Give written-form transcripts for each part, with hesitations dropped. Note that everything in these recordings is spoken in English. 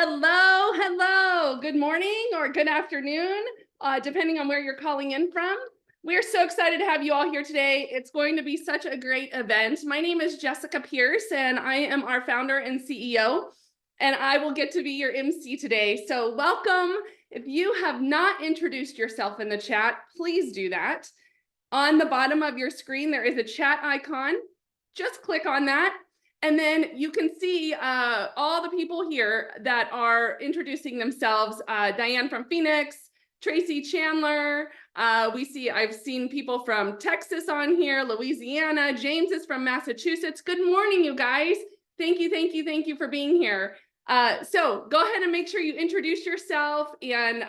Hello, hello. Good morning or good afternoon, depending on where you're calling in from. We're so excited to have you all here today. It's going to be such a great event. My name is Jessica Pierce, and I am our founder and CEO, and I will get to be your MC today. So welcome. If you have not introduced yourself in the chat, please do that. On the bottom of your screen, there is a chat icon. Just click on that. And then you can see all the people here that are introducing themselves. Diane from Phoenix, Tracy Chandler. I've seen people from Texas on here, Louisiana. James is from Massachusetts. Good morning, you guys. Thank you for being here. So go ahead and make sure you introduce yourself. And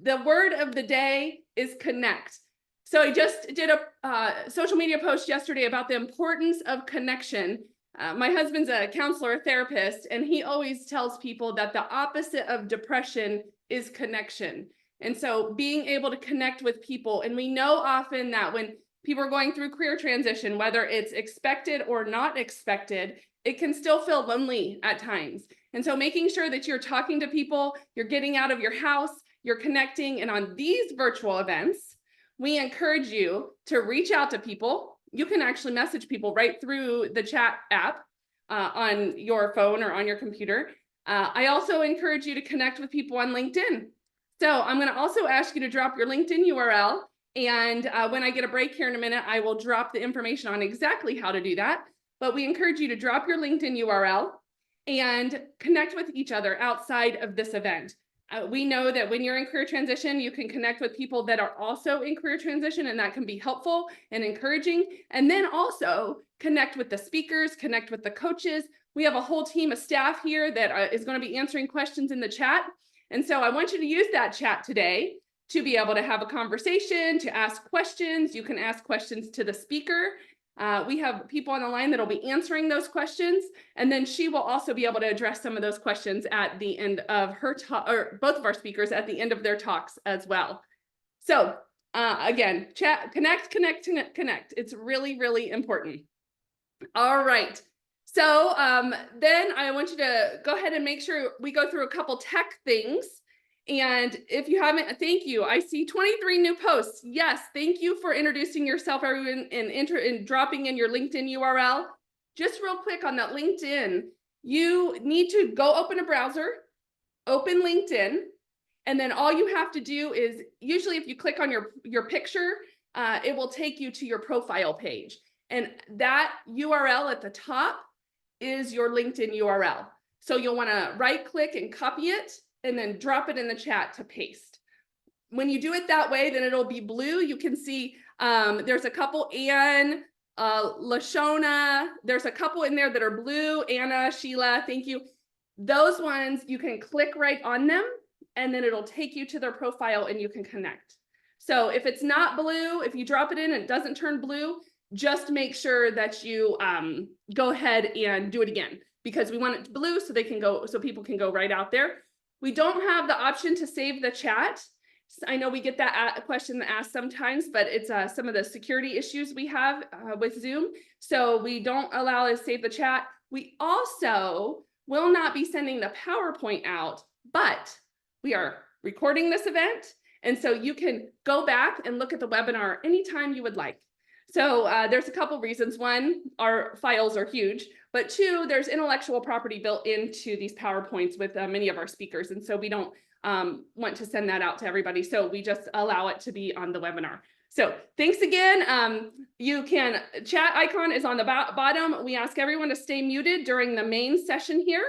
the word of the day is connect. So I just did a social media post yesterday about the importance of connection. My husband's a counselor, a therapist, and he always tells people that the opposite of depression is connection. And so being able to connect with people, and we know often that when people are going through career transition, whether it's expected or not expected, it can still feel lonely at times. And so making sure that you're talking to people, you're getting out of your house, you're connecting, and on these virtual events, we encourage you to reach out to people. You can actually message people right through the chat app on your phone or on your computer. I also encourage you to connect with people on LinkedIn. So I'm going to also ask you to drop your LinkedIn URL. And when I get a break here in a minute, I will drop the information on exactly how to do that. But we encourage you to drop your LinkedIn URL and connect with each other outside of this event. We know that when you're in career transition, you can connect with people that are also in career transition, and that can be helpful and encouraging. And then also connect with the speakers, connect with the coaches. We have a whole team of staff here that is going to be answering questions in the chat. And so I want you to use that chat today to be able to have a conversation, to ask questions. You can ask questions to the speaker. We have people on the line that will be answering those questions, and then she will also be able to address some of those questions at the end of her talk, or both of our speakers at the end of their talks as well. So again, chat, connect. It's really, really important. All right. So then I want you to go ahead and make sure we go through a couple tech things. And if you haven't, thank you. I see 23 new posts. Yes, thank you for introducing yourself, everyone, and dropping in your LinkedIn URL. Just real quick on that LinkedIn, you need to go open a browser, open LinkedIn, and then all you have to do is, usually if you click on your picture, it will take you to your profile page. And that URL at the top is your LinkedIn URL. So you'll want to right click and copy it, and then drop it in the chat to paste. When you do it that way, then it'll be blue. You can see there's a couple, Anne, Lashona, there's a couple in there that are blue, Anna, Sheila, thank you. Those ones, you can click right on them, and then it'll take you to their profile and you can connect. So if it's not blue, if you drop it in and it doesn't turn blue, just make sure that you go ahead and do it again, because we want it blue so they can go, so people can go right out there. We don't have the option to save the chat. I know we get that question asked sometimes, but it's some of the security issues we have with Zoom. So we don't allow us to save the chat. We also will not be sending the PowerPoint out, but we are recording this event. And so you can go back and look at the webinar anytime you would like. So there's a couple reasons. One, our files are huge, but two, there's intellectual property built into these PowerPoints with many of our speakers. And so we don't want to send that out to everybody. So we just allow it to be on the webinar. So thanks again. You can, chat icon is on the bottom. We ask everyone to stay muted during the main session here.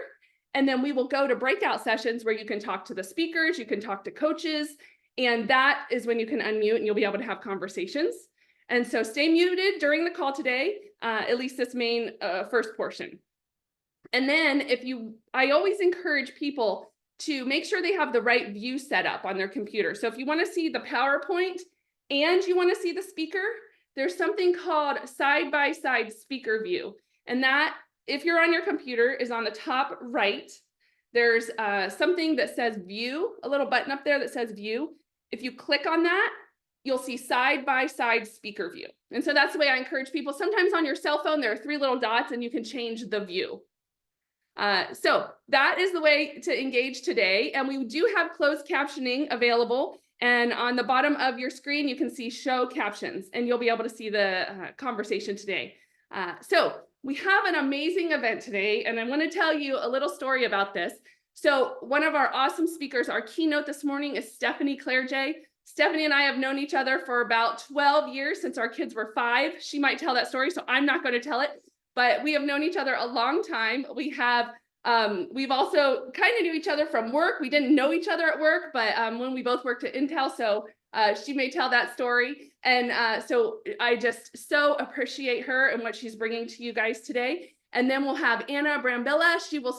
And then we will go to breakout sessions where you can talk to the speakers, you can talk to coaches, and that is when you can unmute and you'll be able to have conversations. And so stay muted during the call today, at least this main first portion. And then I always encourage people to make sure they have the right view set up on their computer. So if you want to see the PowerPoint and you want to see the speaker, there's something called side-by-side speaker view. And that, if you're on your computer, is on the top right. There's something that says view, a little button up there that says view. If you click on that, you'll see side-by-side speaker view. And so that's the way I encourage people. Sometimes on your cell phone, there are 3 little dots and you can change the view. So that is the way to engage today. And we do have closed captioning available. And on the bottom of your screen, you can see show captions, and you'll be able to see the conversation today. So we have an amazing event today, and I want to tell you a little story about this. So one of our awesome speakers, our keynote this morning is Stephanie Clerge. Stephanie and I have known each other for about 12 years, since our kids were 5. She might tell that story, so I'm not going to tell it, but we have known each other a long time. We've also kind of knew each other from work. We didn't know each other at work, but when we both worked at Intel, so she may tell that story. And so I just so appreciate her and what she's bringing to you guys today. And then we'll have Anna Brambilla. She will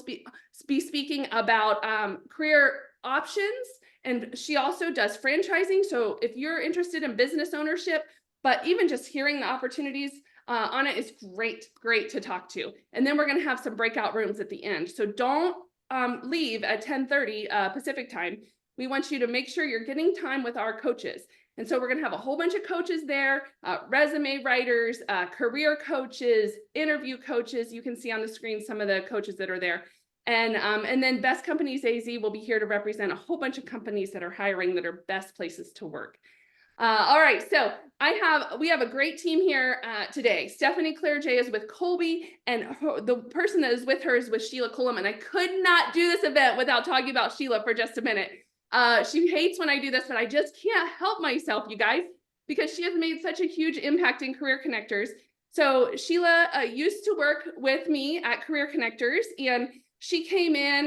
be speaking about career options. And she also does franchising. So if you're interested in business ownership, but even just hearing the opportunities on it is great to talk to. And then we're going to have some breakout rooms at the end. So don't leave at 10:30 Pacific time. We want you to make sure you're getting time with our coaches. And so we're going to have a whole bunch of coaches there, resume writers, career coaches, interview coaches. You can see on the screen some of the coaches that are there. And then Best Companies AZ will be here to represent a whole bunch of companies that are hiring that are best places to work. All right, so we have a great team here today. Stephanie Clerge is with Colby, and the person that is with her is with Sheila Cullum. And I could not do this event without talking about Sheila for just a minute. She hates when I do this, but I just can't help myself, you guys, because she has made such a huge impact in Career Connectors. So Sheila used to work with me at Career Connectors, and she came in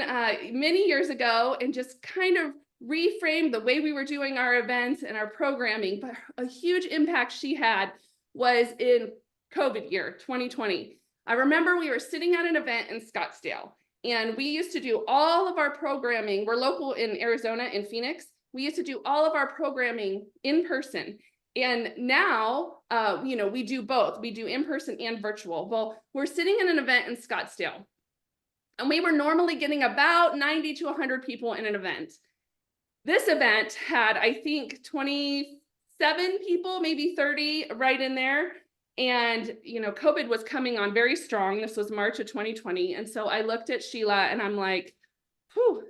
many years ago and just kind of reframed the way we were doing our events and our programming. But a huge impact she had was in COVID year, 2020. I remember we were sitting at an event in Scottsdale, and we used to do all of our programming. We're local in Arizona, in Phoenix. We used to do all of our programming in person. And now, we do both. We do in person and virtual. Well, we're sitting in an event in Scottsdale, and we were normally getting about 90 to 100 people in an event. This event had, I think, 27 people, maybe 30 right in there. And, COVID was coming on very strong. This was March of 2020. And so I looked at Sheila and I'm like, whew,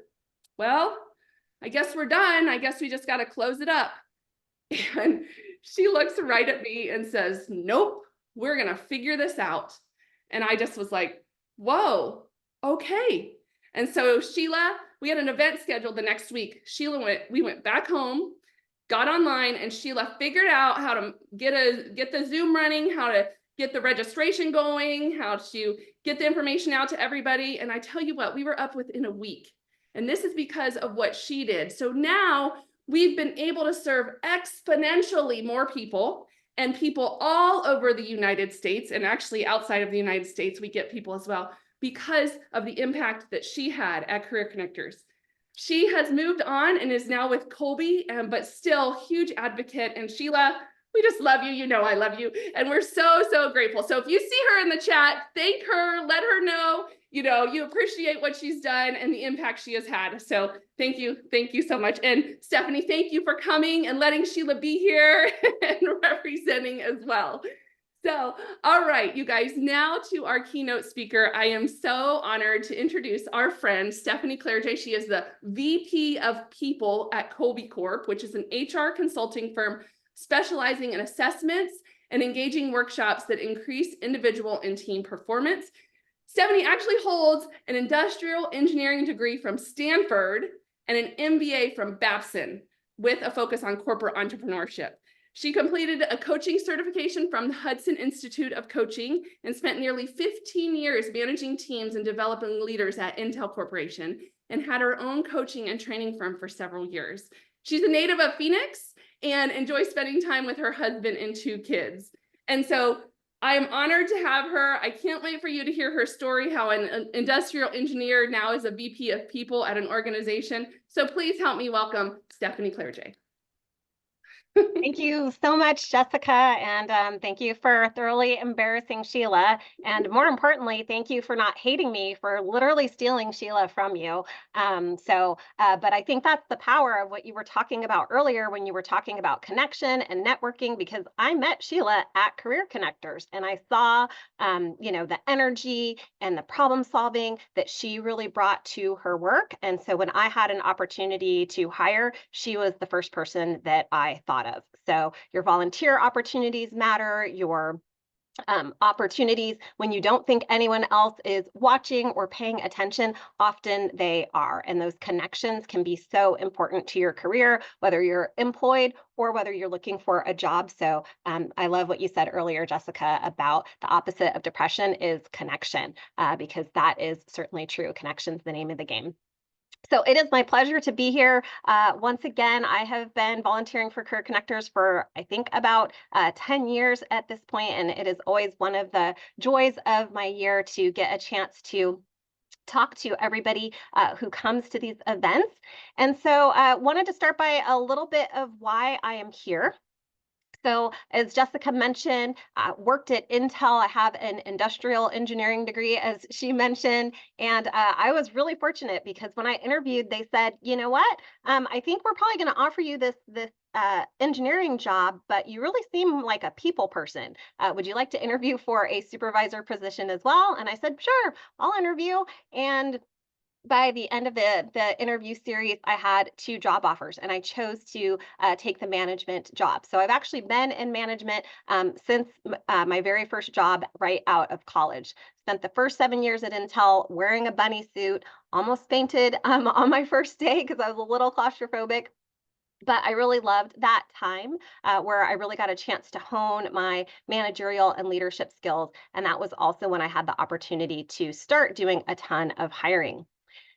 well, I guess we're done. I guess we just got to close it up. And she looks right at me and says, nope, we're going to figure this out. And I just was like, whoa, okay. And so Sheila, we had an event scheduled the next week. We went back home, got online, and Sheila figured out how to get the Zoom running, how to get the registration going, how to get the information out to everybody. And I tell you what, we were up within a week. And this is because of what she did. So now we've been able to serve exponentially more people, and people all over the United States, and actually outside of the United States, we get people as well, because of the impact that she had at Career Connectors. She has moved on and is now with Colby, but still huge advocate. And Sheila, we just love you. I love you. And we're so grateful. So if you see her in the chat, thank her, let her know, you appreciate what she's done and the impact she has had. So thank you so much. And Stephanie, thank you for coming and letting Sheila be here and representing as well. So, all right, you guys, now to our keynote speaker. I am so honored to introduce our friend, Stephanie Clerge. She is the VP of People at Colby Corp, which is an HR consulting firm specializing in assessments and engaging workshops that increase individual and team performance. Stephanie actually holds an industrial engineering degree from Stanford and an MBA from Babson with a focus on corporate entrepreneurship. She completed a coaching certification from the Hudson Institute of Coaching and spent nearly 15 years managing teams and developing leaders at Intel Corporation, and had her own coaching and training firm for several years. She's a native of Phoenix and enjoys spending time with her husband and 2 kids. And so I am honored to have her. I can't wait for you to hear her story, how an industrial engineer now is a VP of People at an organization. So please help me welcome Stephanie Clerge. Thank you so much, Jessica, and thank you for thoroughly embarrassing Sheila. And more importantly, thank you for not hating me for literally stealing Sheila from you. But I think that's the power of what you were talking about earlier when you were talking about connection and networking, because I met Sheila at Career Connectors and I saw, the energy and the problem solving that she really brought to her work. And so when I had an opportunity to hire, she was the first person that I thought of. So your volunteer opportunities matter, your opportunities when you don't think anyone else is watching or paying attention, often they are. And those connections can be so important to your career, whether you're employed or whether you're looking for a job. So I love what you said earlier, Jessica, about the opposite of depression is connection, because that is certainly true. Connection's the name of the game. So it is my pleasure to be here. Once again, I have been volunteering for Career Connectors for, I think, about 10 years at this point, and it is always one of the joys of my year to get a chance to talk to everybody who comes to these events. And so I wanted to start by a little bit of why I am here. So, as Jessica mentioned, worked at Intel. I have an industrial engineering degree, as she mentioned, and I was really fortunate because when I interviewed, they said, "You know what? I think we're probably going to offer you this engineering job, but you really seem like a people person. Would you like to interview for a supervisor position as well?" And I said, "Sure, I'll interview." And by the end of the interview series, I had two job offers, and I chose to take the management job. So I've actually been in management since my very first job right out of college. Spent the first 7 years at Intel wearing a bunny suit, almost fainted on my first day because I was a little claustrophobic. But I really loved that time where I really got a chance to hone my managerial and leadership skills. And that was also when I had the opportunity to start doing a ton of hiring.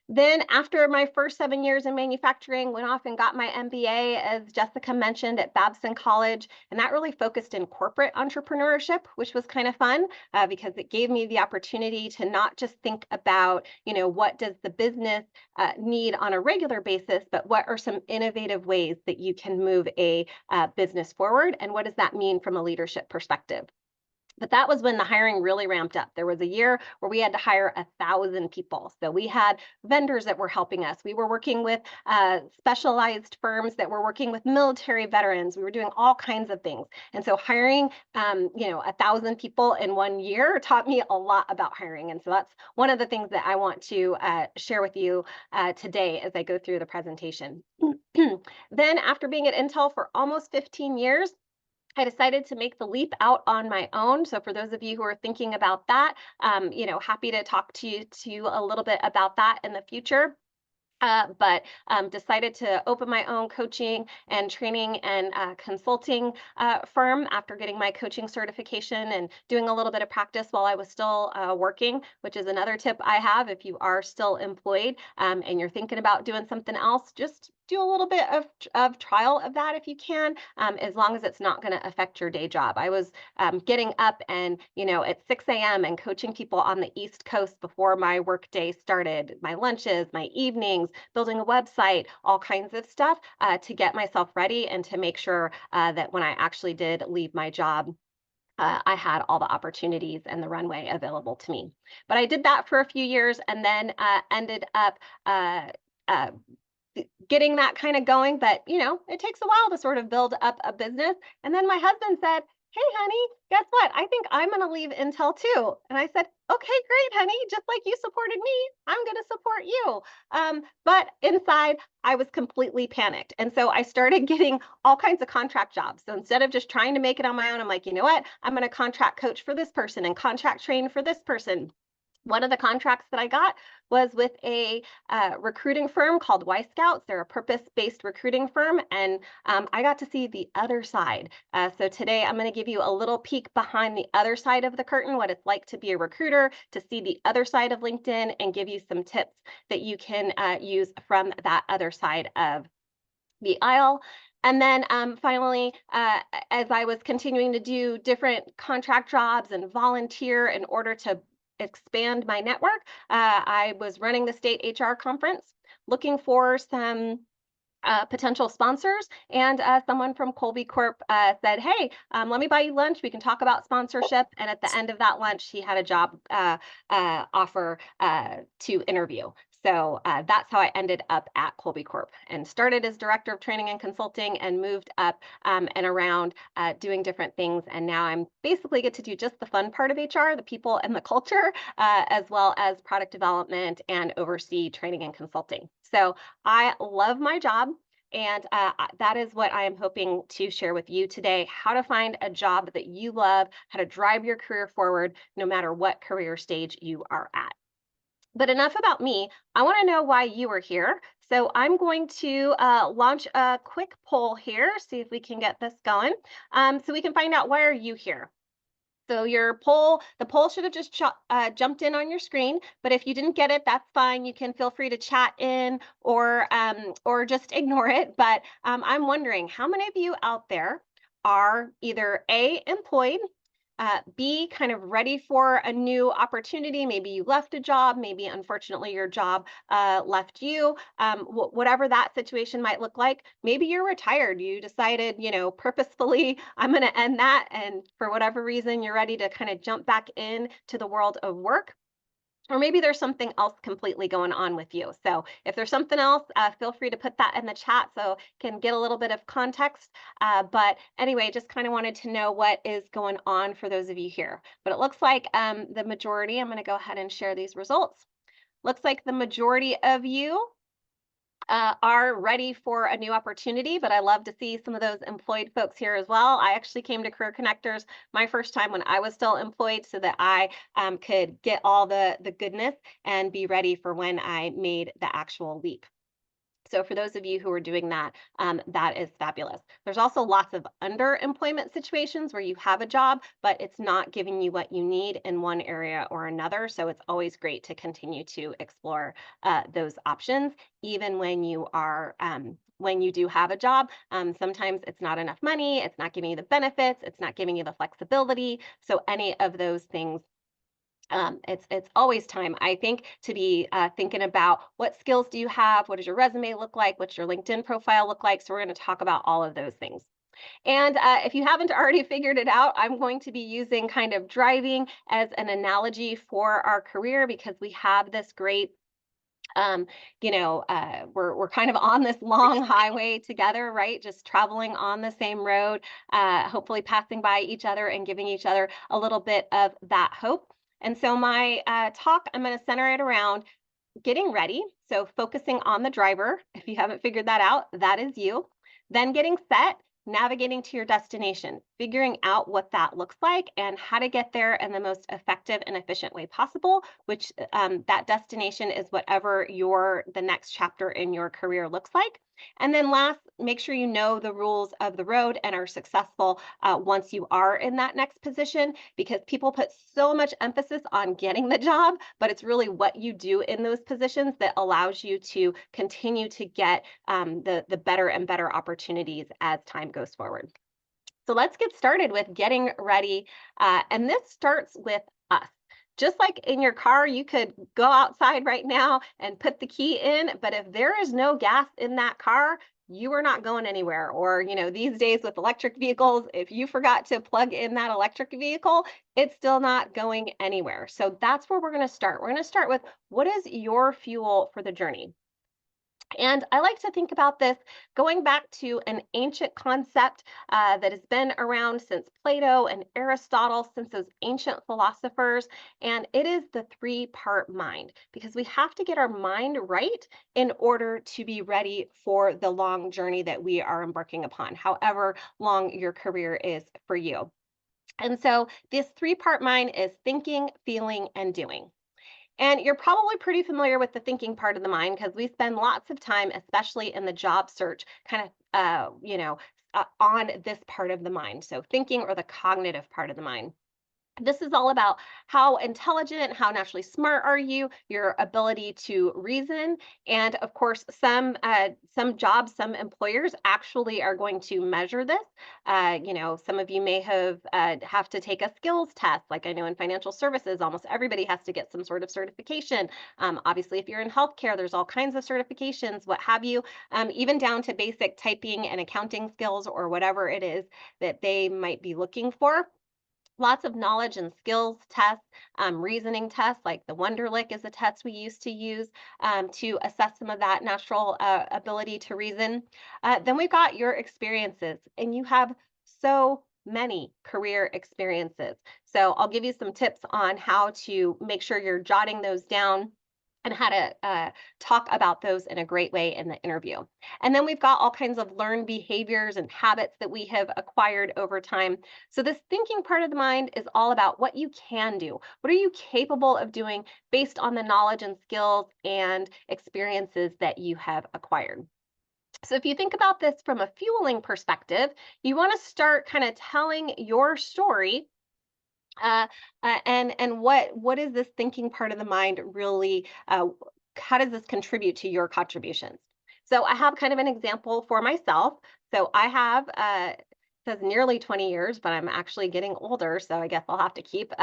Then, after my first 7 years in manufacturing, went off and got my MBA, as Jessica mentioned, at Babson College. And that really focused in corporate entrepreneurship, which was kind of fun because it gave me the opportunity to not just think about, what does the business need on a regular basis, but what are some innovative ways that you can move a business forward? And what does that mean from a leadership perspective? But that was when the hiring really ramped up. There was a year where we had to hire 1,000 people. So we had vendors that were helping us. We were working with specialized firms that were working with military veterans. We were doing all kinds of things. And so hiring, 1,000 people in 1 year taught me a lot about hiring. And so that's one of the things that I want to share with you today as I go through the presentation. Then, after being at Intel for almost 15 years, I decided to make the leap out on my own. So for those of you who are thinking about that, happy to talk to you a little bit about that in the future. But decided to open my own coaching and training and consulting firm after getting my coaching certification and doing a little bit of practice while I was still working, which is another tip I have. If you are still employed and you're thinking about doing something else, just do a little bit of trial of that if you can, as long as it's not going to affect your day job. I was getting up and, at 6 a.m. and coaching people on the East Coast before my work day started, my lunches, my evenings, building a website, all kinds of stuff to get myself ready and to make sure that when I actually did leave my job, I had all the opportunities and the runway available to me. But I did that for a few years and then ended up uh, getting that kind of going. But, it takes a while to sort of build up a business. And then my husband said, "Hey, honey, guess what? I think I'm going to leave Intel too." And I said, "Okay, great, honey. Just like you supported me, I'm going to support you." But inside, I was completely panicked. And so I started getting all kinds of contract jobs. So instead of just trying to make it on my own, I'm like, you know what? I'm going to contract coach for this person and contract train for this person. One of the contracts that I got was with a recruiting firm called Y Scouts. They're a purpose-based recruiting firm, and I got to see the other side. So today I'm going to give you a little peek behind the other side of the curtain, what it's like to be a recruiter, to see the other side of LinkedIn, and give you some tips that you can use from that other side of the aisle. And then finally, as I was continuing to do different contract jobs and volunteer in order to expand my network, I was running the state HR conference, looking for some potential sponsors, and someone from Colby Corp said, "Hey, let me buy you lunch. We can talk about sponsorship." And at the end of that lunch, he had a job offer to interview. So that's how I ended up at Colby Corp and started as director of training and consulting and moved up and around doing different things. And now I'm basically get to do just the fun part of HR, the people and the culture, as well as product development and oversee training and consulting. So I love my job. And that is what I am hoping to share with you today, how to find a job that you love, how to drive your career forward, no matter what career stage you are at. But enough about me. I want to know why you are here. So I'm going to launch a quick poll here, see if we can get this going, so we can find out why are you here. So the poll should have just jumped in on your screen. But if you didn't get it, that's fine. You can feel free to chat in or just ignore it. But I'm wondering, how many of you out there are either A, employed, B, kind of ready for a new opportunity? Maybe you left a job, maybe unfortunately your job left you, whatever that situation might look like. Maybe you're retired. You decided, purposefully, I'm going to end that. And for whatever reason, you're ready to kind of jump back in to the world of work. Or maybe there's something else completely going on with you. So if there's something else, feel free to put that in the chat so can get a little bit of context. But anyway, just kind of wanted to know what is going on for those of you here. But it looks like the majority, I'm going to go ahead and share these results. Looks like the majority of you are ready for a new opportunity, but I love to see some of those employed folks here as well. I actually came to Career Connectors my first time when I was still employed so that I could get all the goodness and be ready for when I made the actual leap. So for those of you who are doing that, that is fabulous. There's also lots of underemployment situations where you have a job, but it's not giving you what you need in one area or another. So it's always great to continue to explore those options, even when you are when you do have a job. Sometimes it's not enough money, it's not giving you the benefits, it's not giving you the flexibility. So any of those things, it's always time, I think, to be thinking about what skills do you have, what does your resume look like, what's your LinkedIn profile look like. So we're going to talk about all of those things. And if you haven't already figured it out, I'm going to be using kind of driving as an analogy for our career because we have this great we're kind of on this long highway together, right? Just traveling on the same road, hopefully passing by each other and giving each other a little bit of that hope. And so my talk, I'm going to center it around getting ready. So focusing on the driver. If you haven't figured that out, that is you. Then getting set, navigating to your destination, figuring out what that looks like and how to get there in the most effective and efficient way possible, which that destination is whatever the next chapter in your career looks like. And then last, make sure you know the rules of the road and are successful once you are in that next position, because people put so much emphasis on getting the job, but it's really what you do in those positions that allows you to continue to get the better and better opportunities as time goes forward. So let's get started with getting ready. And this starts with us. Just like in your car, you could go outside right now and put the key in, but if there is no gas in that car, you are not going anywhere. Or, these days with electric vehicles, if you forgot to plug in that electric vehicle, it's still not going anywhere. So that's where we're going to start. We're going to start with, what is your fuel for the journey? And I like to think about this going back to an ancient concept that has been around since Plato and Aristotle, since those ancient philosophers. And it is the three-part mind, because we have to get our mind right in order to be ready for the long journey that we are embarking upon, however long your career is for you. And so this three-part mind is thinking, feeling, and doing. And you're probably pretty familiar with the thinking part of the mind because we spend lots of time, especially in the job search, kind of, on this part of the mind. So thinking, or the cognitive part of the mind. This is all about how intelligent, how naturally smart are you, your ability to reason, and of course, some jobs, some employers actually are going to measure this. Some of you may have to take a skills test. Like I know in financial services, almost everybody has to get some sort of certification. Obviously, if you're in healthcare, there's all kinds of certifications, what have you, even down to basic typing and accounting skills or whatever it is that they might be looking for. Lots of knowledge and skills tests, reasoning tests, like the Wonderlic is a test we used to use to assess some of that natural ability to reason. Then we've got your experiences, and you have so many career experiences. So I'll give you some tips on how to make sure you're jotting those down and how to talk about those in a great way in the interview. And then we've got all kinds of learned behaviors and habits that we have acquired over time. So, this thinking part of the mind is all about what you can do. What are you capable of doing based on the knowledge and skills and experiences that you have acquired? So, if you think about this from a fueling perspective, you want to start kind of telling your story uh, and what is this thinking part of the mind really? How does this contribute to your contributions? So I have kind of an example for myself. So I have says nearly 20 years, but I'm actually getting older, so I guess I'll have to keep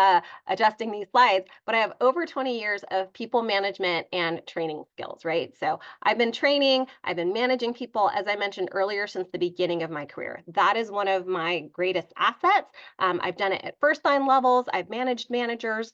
adjusting these slides. But I have over 20 years of people management and training skills, right? So I've been training, I've been managing people, as I mentioned earlier, since the beginning of my career. That is one of my greatest assets. I've done it at first line levels, I've managed managers.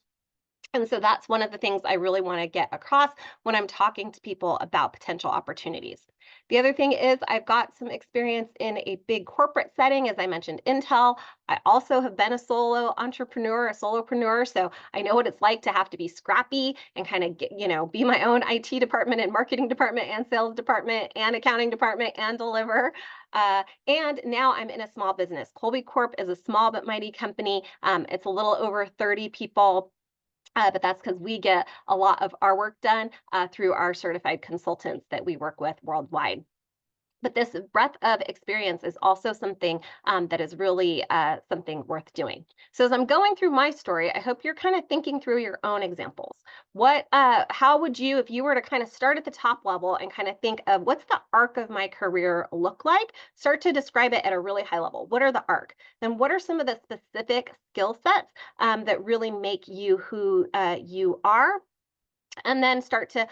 And so that's one of the things I really want to get across when I'm talking to people about potential opportunities. The other thing is, I've got some experience in a big corporate setting, as I mentioned, Intel. I also have been a solo entrepreneur, a solopreneur. So I know what it's like to have to be scrappy and kind of be my own IT department and marketing department and sales department and accounting department and deliver. And now I'm in a small business. Colby Corp is a small but mighty company. It's a little over 30 people, but that's because we get a lot of our work done through our certified consultants that we work with worldwide. But this breadth of experience is also something that is really something worth doing. So as I'm going through my story, I hope you're kind of thinking through your own examples. How would you, if you were to kind of start at the top level and kind of think of what's the arc of my career look like, start to describe it at a really high level. What are the arc? Then what are some of the specific skill sets that really make you who you are? And then start to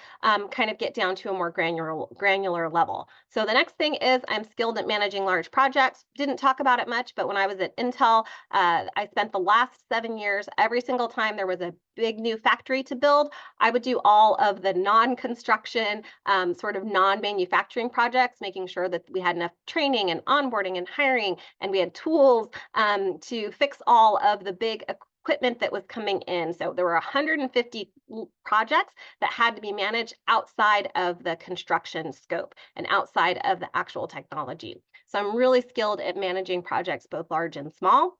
kind of get down to a more granular level. So the next thing is I'm skilled at managing large projects. Didn't talk about it much, but when I was at Intel, I spent the last 7 years, every single time there was a big new factory to build, I would do all of the non-construction, sort of non-manufacturing projects, making sure that we had enough training and onboarding and hiring, and we had tools to fix all of the big equipment that was coming in. So there were 150 projects that had to be managed outside of the construction scope and outside of the actual technology. So I'm really skilled at managing projects, both large and small.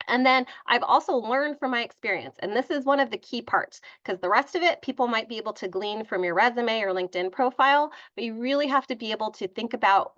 And then I've also learned from my experience, and this is one of the key parts because the rest of it people might be able to glean from your resume or LinkedIn profile, but you really have to be able to think about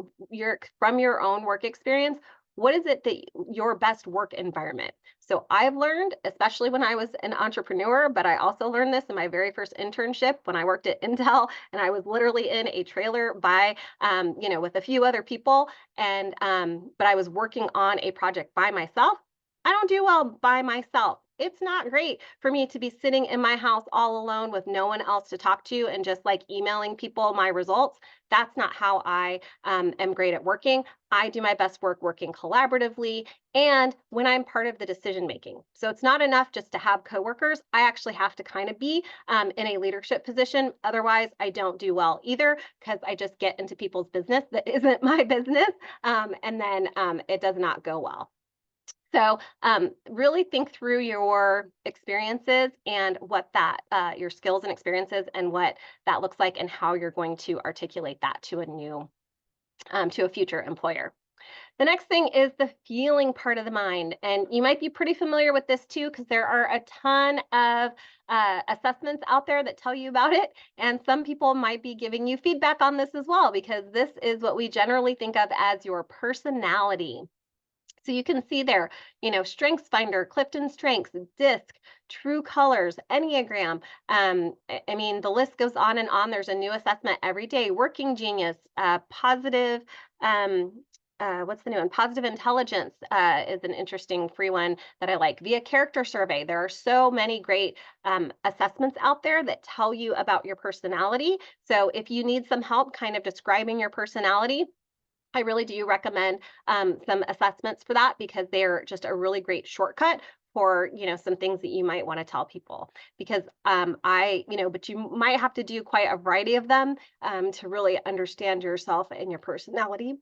from your own work experience. What is it that your best work environment? So I've learned, especially when I was an entrepreneur, but I also learned this in my very first internship when I worked at Intel, and I was literally in a trailer with a few other people, and but I was working on a project by myself. I don't do well by myself. It's not great for me to be sitting in my house all alone with no one else to talk to and just like emailing people my results. That's not how I am great at working. I do my best work working collaboratively and when I'm part of the decision making. So it's not enough just to have coworkers. I actually have to kind of be in a leadership position. Otherwise, I don't do well either because I just get into people's business that isn't my business. And then it does not go well. So really think through your experiences and your skills and experiences and what that looks like and how you're going to articulate that to a future employer. The next thing is the feeling part of the mind. And you might be pretty familiar with this too, because there are a ton of assessments out there that tell you about it. And some people might be giving you feedback on this as well, because this is what we generally think of as your personality. So you can see there, Strengths Finder, Clifton Strengths, DISC, True Colors, Enneagram. I mean, the list goes on and on. There's a new assessment every day. Working Genius, Positive. What's the new one? Positive Intelligence is an interesting free one that I like. Via Character Survey. There are so many great assessments out there that tell you about your personality. So if you need some help kind of describing your personality, I really do recommend some assessments for that because they're just a really great shortcut for some things that you might want to tell people because but you might have to do quite a variety of them to really understand yourself and your personality.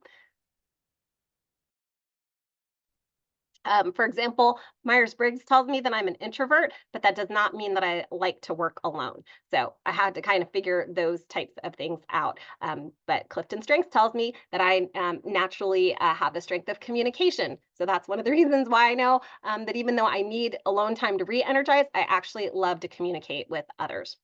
For example, Myers-Briggs tells me that I'm an introvert, but that does not mean that I like to work alone. So I had to kind of figure those types of things out. But Clifton Strengths tells me that I naturally have the strength of communication. So that's one of the reasons why I know that even though I need alone time to re-energize, I actually love to communicate with others.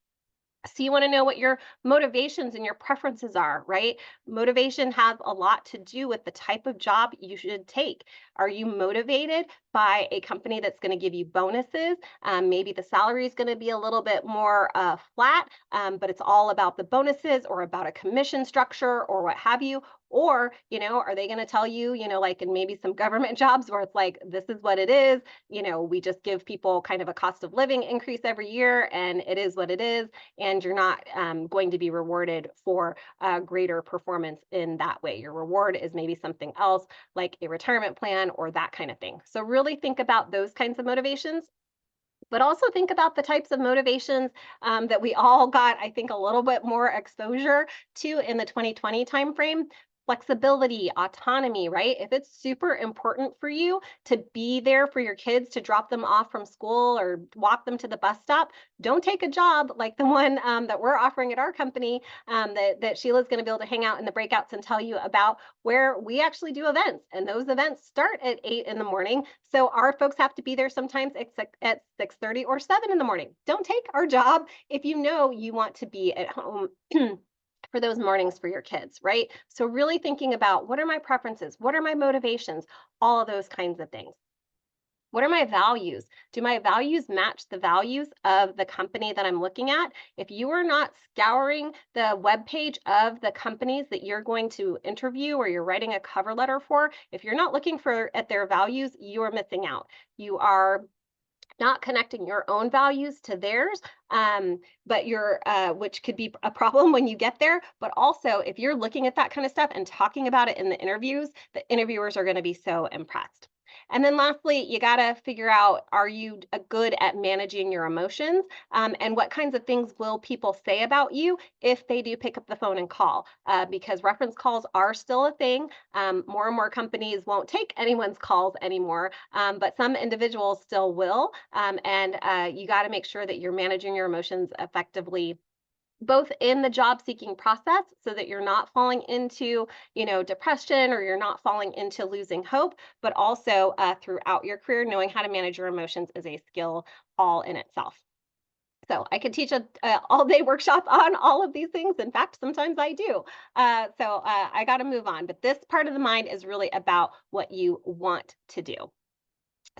So you want to know what your motivations and your preferences are, right? Motivation has a lot to do with the type of job you should take. Are you motivated by a company that's going to give you bonuses? Maybe the salary is going to be a little bit more flat, but it's all about the bonuses or about a commission structure or what have you. Or, are they going to tell you, like in maybe some government jobs where it's like, this is what it is, we just give people kind of a cost of living increase every year and it is what it is and you're not going to be rewarded for greater performance in that way. Your reward is maybe something else like a retirement plan or that kind of thing. So really think about those kinds of motivations. But also think about the types of motivations that we all got, I think, a little bit more exposure to in the 2020 timeframe. Flexibility, autonomy, right? If it's super important for you to be there for your kids to drop them off from school or walk them to the bus stop, don't take a job like the one that we're offering at our company that Sheila's going to be able to hang out in the breakouts and tell you about, where we actually do events. And those events start at 8 in the morning. So our folks have to be there sometimes at 6:30 or 7 in the morning. Don't take our job if you know you want to be at home for those mornings for your kids, right? So really thinking about, what are my preferences? What are my motivations? All of those kinds of things. What are my values? Do my values match the values of the company that I'm looking at? If you are not scouring the webpage of the companies that you're going to interview or you're writing a cover letter for, if you're not looking for at their values, you are missing out. You are not connecting your own values to theirs, but you're which could be a problem when you get there. But also, if you're looking at that kind of stuff and talking about it in the interviews, the interviewers are going to be so impressed. And then lastly, you got to figure out, are you good at managing your emotions? And what kinds of things will people say about you if they do pick up the phone and call? Because reference calls are still a thing. More and more companies won't take anyone's calls anymore, but some individuals still will. And you got to make sure that you're managing your emotions effectively, both in the job seeking process so that you're not falling into depression or you're not falling into losing hope, but also throughout your career. Knowing how to manage your emotions is a skill all in itself. So I could teach a all-day workshop on all of these things. In fact, sometimes I do. I got to move on. But this part of the mind is really about what you want to do.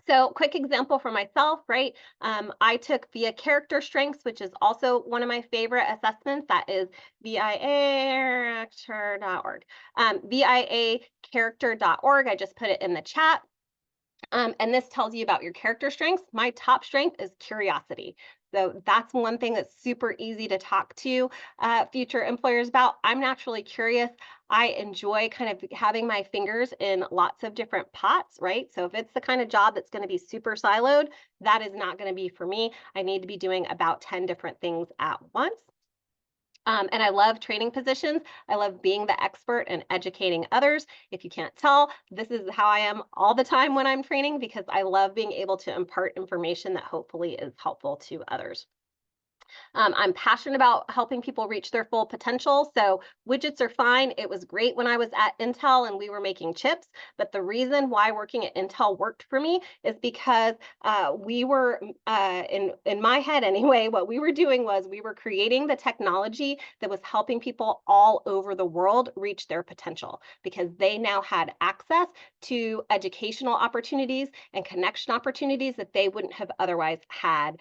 So, quick example for myself, right? I took Via Character Strengths, which is also one of my favorite assessments. That is viacharacter.org. Viacharacter.org. I just put it in the chat. And this tells you about your character strengths. My top strength is curiosity. So that's one thing that's super easy to talk to future employers about. I'm naturally curious. I enjoy kind of having my fingers in lots of different pots, right? So if it's the kind of job that's going to be super siloed, that is not going to be for me. I need to be doing about 10 different things at once. And I love training positions. I love being the expert and educating others. If you can't tell, this is how I am all the time when I'm training because I love being able to impart information that hopefully is helpful to others. I'm passionate about helping people reach their full potential. So widgets are fine. It was great when I was at Intel and we were making chips. But the reason why working at Intel worked for me is because we were, in my head anyway, what we were doing was we were creating the technology that was helping people all over the world reach their potential because they now had access to educational opportunities and connection opportunities that they wouldn't have otherwise had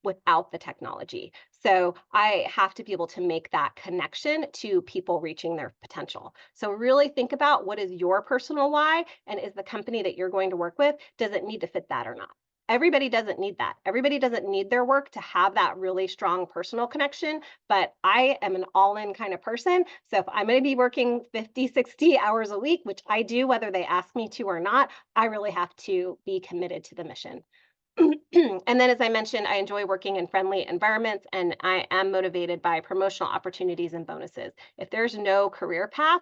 without the technology. So I have to be able to make that connection to people reaching their potential. So really think about what is your personal why, and is the company that you're going to work with, does it need to fit that or not? Everybody doesn't need that. Everybody doesn't need their work to have that really strong personal connection, but I am an all in kind of person. So if I'm going to be working 50, 60 hours a week, which I do, whether they ask me to or not, I really have to be committed to the mission. And then, as I mentioned, I enjoy working in friendly environments and I am motivated by promotional opportunities and bonuses. If there's no career path,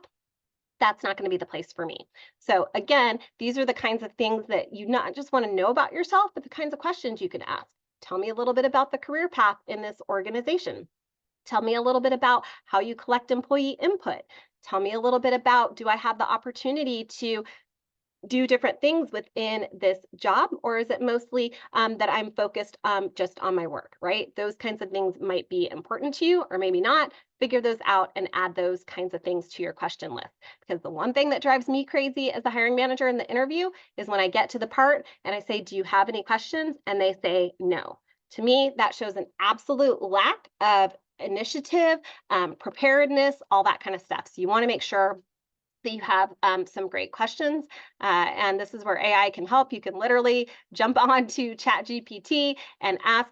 that's not going to be the place for me. So, again, these are the kinds of things that you not just want to know about yourself, but the kinds of questions you can ask. Tell me a little bit about the career path in this organization. Tell me a little bit about how you collect employee input. Tell me a little bit about, do I have the opportunity to do different things within this job, or is it mostly that I'm focused just on my work, right? Those kinds of things might be important to you or maybe not. Figure those out and add those kinds of things to your question list. Because the one thing that drives me crazy as the hiring manager in the interview is when I get to the part and I say, do you have any questions? And they say no. To me, that shows an absolute lack of initiative, preparedness, all that kind of stuff. So you want to make sure that you have some great questions. And this is where AI can help. You can literally jump onto ChatGPT and ask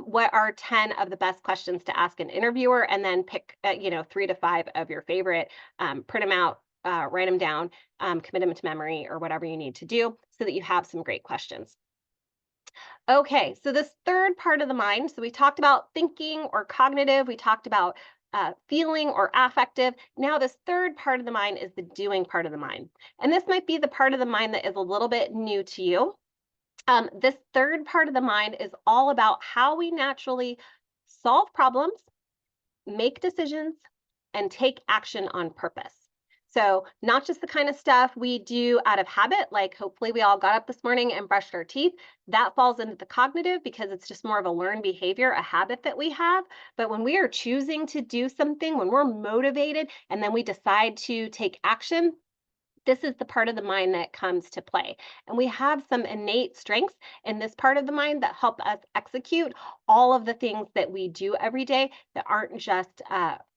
what are 10 of the best questions to ask an interviewer, and then pick 3 to 5 of your favorite, print them out, write them down, commit them to memory or whatever you need to do so that you have some great questions. Okay, so this third part of the mind, so we talked about thinking or cognitive, we talked about feeling or affective. Now, this third part of the mind is the doing part of the mind. And this might be the part of the mind that is a little bit new to you. This third part of the mind is all about how we naturally solve problems, make decisions, and take action on purpose. So, not just the kind of stuff we do out of habit, like hopefully we all got up this morning and brushed our teeth. That falls into the cognitive because it's just more of a learned behavior, a habit that we have. But when we are choosing to do something, when we're motivated and then we decide to take action, this is the part of the mind that comes to play. And we have some innate strengths in this part of the mind that help us execute all of the things that we do every day that aren't just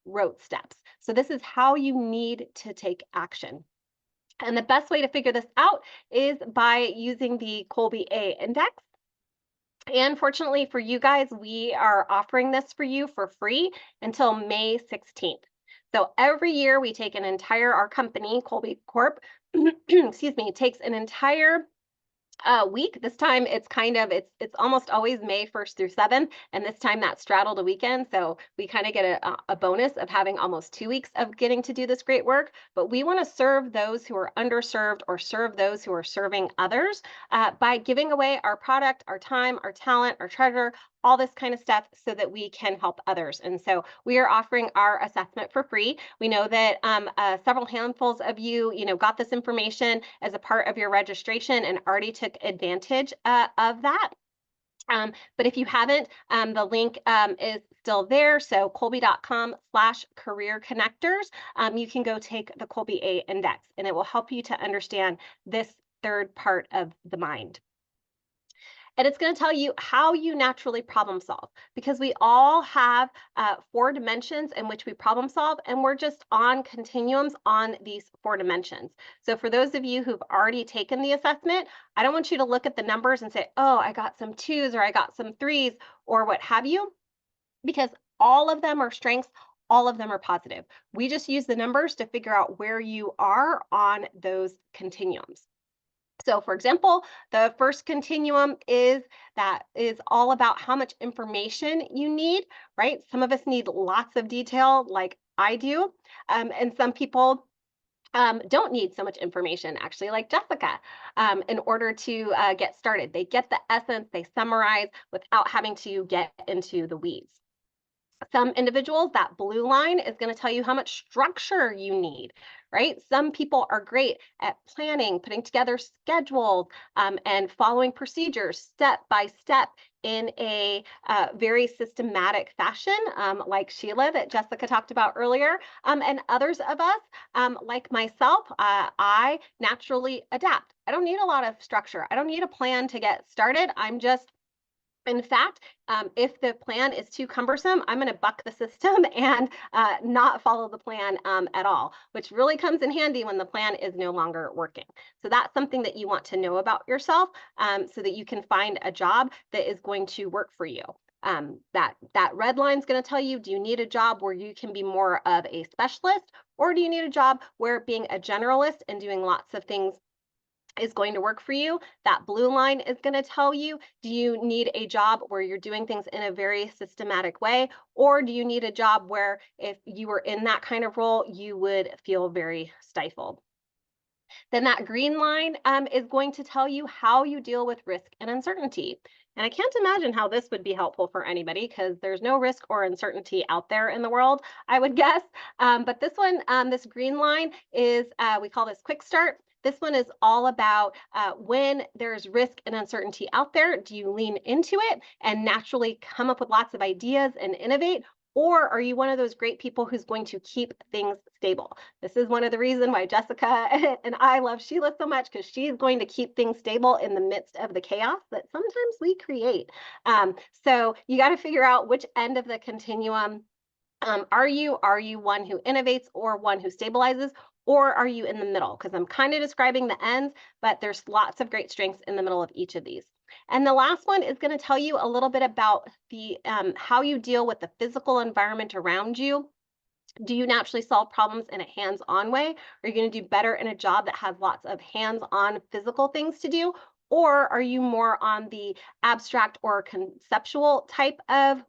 rote steps. So, this is how you need to take action. And the best way to figure this out is by using the Colby A index. And fortunately for you guys, we are offering this for you for free until May 16th. So every year we take our company, Colby Corp, excuse me, takes an entire week. This time it's almost always May 1st through 7th, and this time that straddled a weekend. So we kind of get a bonus of having almost 2 weeks of getting to do this great work. But we want to serve those who are underserved or serve those who are serving others by giving away our product, our time, our talent, our treasure, all this kind of stuff so that we can help others. And so we are offering our assessment for free. We know that several handfuls of you, got this information as a part of your registration and already took advantage of that. But if you haven't, the link is still there. So colby.com/career connectors. You can go take the Colby A index and it will help you to understand this third part of the mind. And it's going to tell you how you naturally problem solve because we all have 4 dimensions in which we problem solve, and we're just on continuums on these 4 dimensions. So, for those of you who've already taken the assessment, I don't want you to look at the numbers and say, oh, I got some 2s or I got some 3s or what have you, because all of them are strengths. All of them are positive. We just use the numbers to figure out where you are on those continuums. So, for example, the first continuum is all about how much information you need, right? Some of us need lots of detail, like I do, and some people don't need so much information, actually, like Jessica, in order to get started. They get the essence, they summarize without having to get into the weeds. Some individuals, that blue line is going to tell you how much structure you need, right? Some people are great at planning, putting together schedules, and following procedures step by step in a very systematic fashion, like Sheila that Jessica talked about earlier. And others of us, like myself, I naturally adapt. I don't need a lot of structure. I don't need a plan to get started. In fact, if the plan is too cumbersome, I'm going to buck the system and not follow the plan at all, which really comes in handy when the plan is no longer working. So that's something that you want to know about yourself, so that you can find a job that is going to work for you. That red line is going to tell you, do you need a job where you can be more of a specialist, or do you need a job where being a generalist and doing lots of things is going to work for you? That blue line is going to tell you, do you need a job where you're doing things in a very systematic way? Or do you need a job where if you were in that kind of role, you would feel very stifled? Then that green line is going to tell you how you deal with risk and uncertainty. And I can't imagine how this would be helpful for anybody because there's no risk or uncertainty out there in the world, I would guess. But this one, this green line is, we call this quick start. This one is all about when there's risk and uncertainty out there, do you lean into it and naturally come up with lots of ideas and innovate? Or are you one of those great people who's going to keep things stable? This is one of the reasons why Jessica and I love Sheila so much, because she's going to keep things stable in the midst of the chaos that sometimes we create. So you got to figure out which end of the continuum are you? Are you one who innovates or one who stabilizes? Or are you in the middle? Because I'm kind of describing the ends, but there's lots of great strengths in the middle of each of these. And the last one is going to tell you a little bit about the how you deal with the physical environment around you. Do you naturally solve problems in a hands-on way? Are you going to do better in a job that has lots of hands-on physical things to do? Or are you more on the abstract or conceptual type of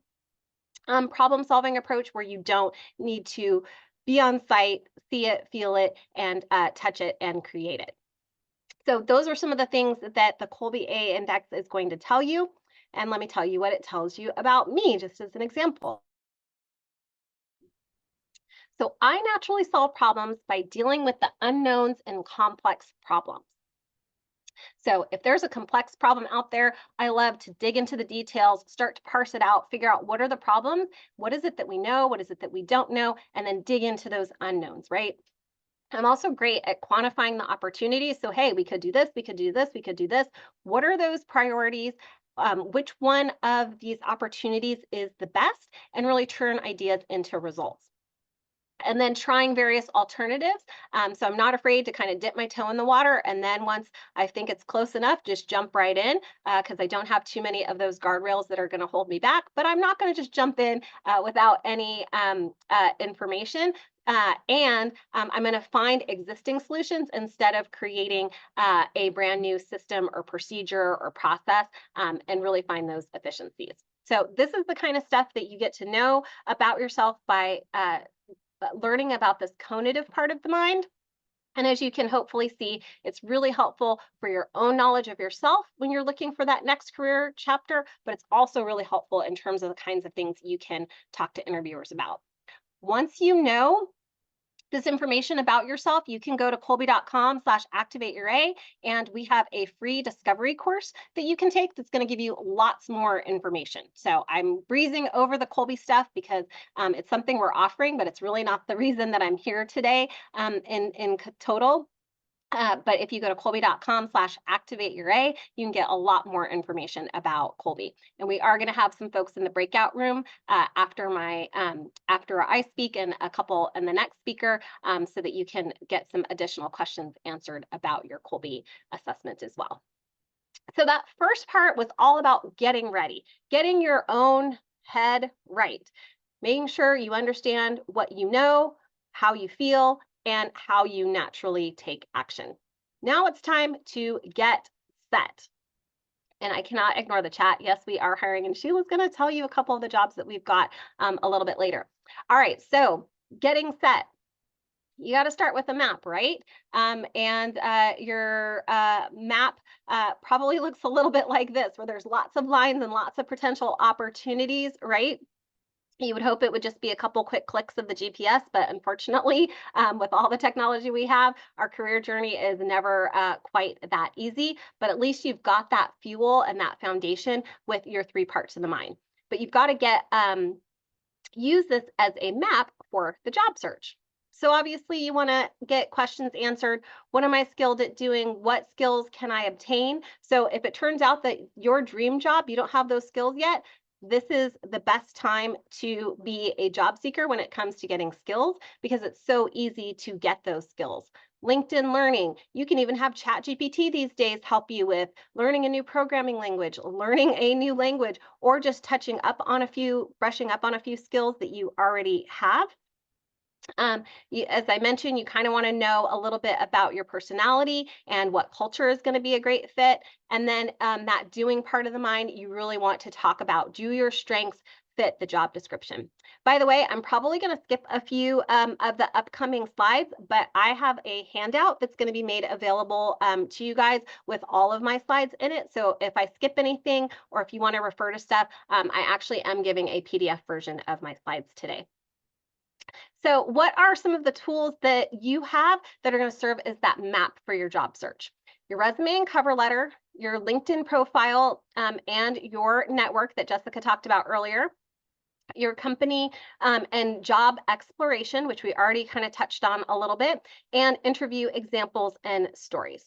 problem solving approach where you don't need to be on site, see it, feel it, and touch it and create it? So those are some of the things that the Colby A index is going to tell you. And let me tell you what it tells you about me, just as an example. So I naturally solve problems by dealing with the unknowns and complex problems. So if there's a complex problem out there, I love to dig into the details, start to parse it out, figure out what are the problems, what is it that we know, what is it that we don't know, and then dig into those unknowns, right? I'm also great at quantifying the opportunities. So, hey, we could do this, we could do this, we could do this. What are those priorities? Which one of these opportunities is the best? And really turn ideas into results. And then trying various alternatives. So I'm not afraid to kind of dip my toe in the water. And then once I think it's close enough, just jump right in, because I don't have too many of those guardrails that are going to hold me back. But I'm not going to just jump in without any information. I'm going to find existing solutions instead of creating a brand new system or procedure or process, and really find those efficiencies. So this is the kind of stuff that you get to know about yourself by learning about this cognitive part of the mind. And as you can hopefully see, it's really helpful for your own knowledge of yourself when you're looking for that next career chapter, but it's also really helpful in terms of the kinds of things you can talk to interviewers about. Once you know this information about yourself, you can go to colby.com/activateyoura, and we have a free discovery course that you can take that's going to give you lots more information. So I'm breezing over the Colby stuff because it's something we're offering, but it's really not the reason that I'm here today in total. But if you go to colby.com/activateyoura, you can get a lot more information about Colby. And we are going to have some folks in the breakout room after I speak, and a couple and the next speaker, so that you can get some additional questions answered about your Colby assessment as well. So that first part was all about getting ready, getting your own head right, making sure you understand what you know, how you feel, and how you naturally take action. Now it's time to get set. And I cannot ignore the chat. Yes, we are hiring, and Sheila's going to tell you a couple of the jobs that we've got a little bit later. All right, so getting set. You got to start with a map, right? Your map probably looks a little bit like this, where there's lots of lines and lots of potential opportunities, right? You would hope it would just be a couple quick clicks of the GPS, but unfortunately, with all the technology we have, our career journey is never quite that easy. But at least you've got that fuel and that foundation with your three parts of the mind. But you've got to use this as a map for the job search. So obviously you want to get questions answered. What am I skilled at doing? What skills can I obtain? So if it turns out that your dream job, you don't have those skills yet, this is the best time to be a job seeker when it comes to getting skills because it's so easy to get those skills. LinkedIn Learning, you can even have ChatGPT these days help you with learning a new programming language, learning a new language, or just brushing up on a few skills that you already have. As I mentioned, you kind of want to know a little bit about your personality and what culture is going to be a great fit. And then that doing part of the mind, you really want to talk about, do your strengths fit the job description? By the way, I'm probably going to skip a few of the upcoming slides, but I have a handout that's going to be made available to you guys with all of my slides in it. So if I skip anything or if you want to refer to stuff, I actually am giving a PDF version of my slides today. So what are some of the tools that you have that are going to serve as that map for your job search? Your resume and cover letter, your LinkedIn profile, and your network that Jessica talked about earlier, your company and job exploration, which we already kind of touched on a little bit, and interview examples and stories.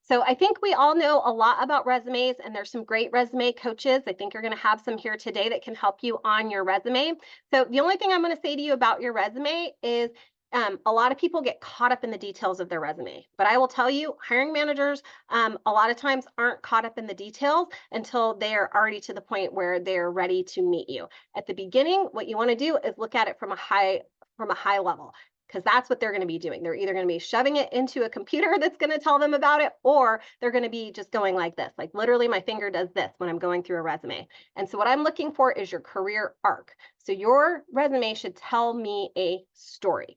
So I think we all know a lot about resumes, and there's some great resume coaches. I think you're going to have some here today that can help you on your resume. So the only thing I'm going to say to you about your resume is a lot of people get caught up in the details of their resume, but I will tell you, hiring managers a lot of times aren't caught up in the details until they are already to the point where they're ready to meet you. At the beginning, what you want to do is look at it from a high level, because that's what they're going to be doing. They're either going to be shoving it into a computer that's going to tell them about it, or they're going to be just going like this. Like literally my finger does this when I'm going through a resume. And so what I'm looking for is your career arc. So your resume should tell me a story.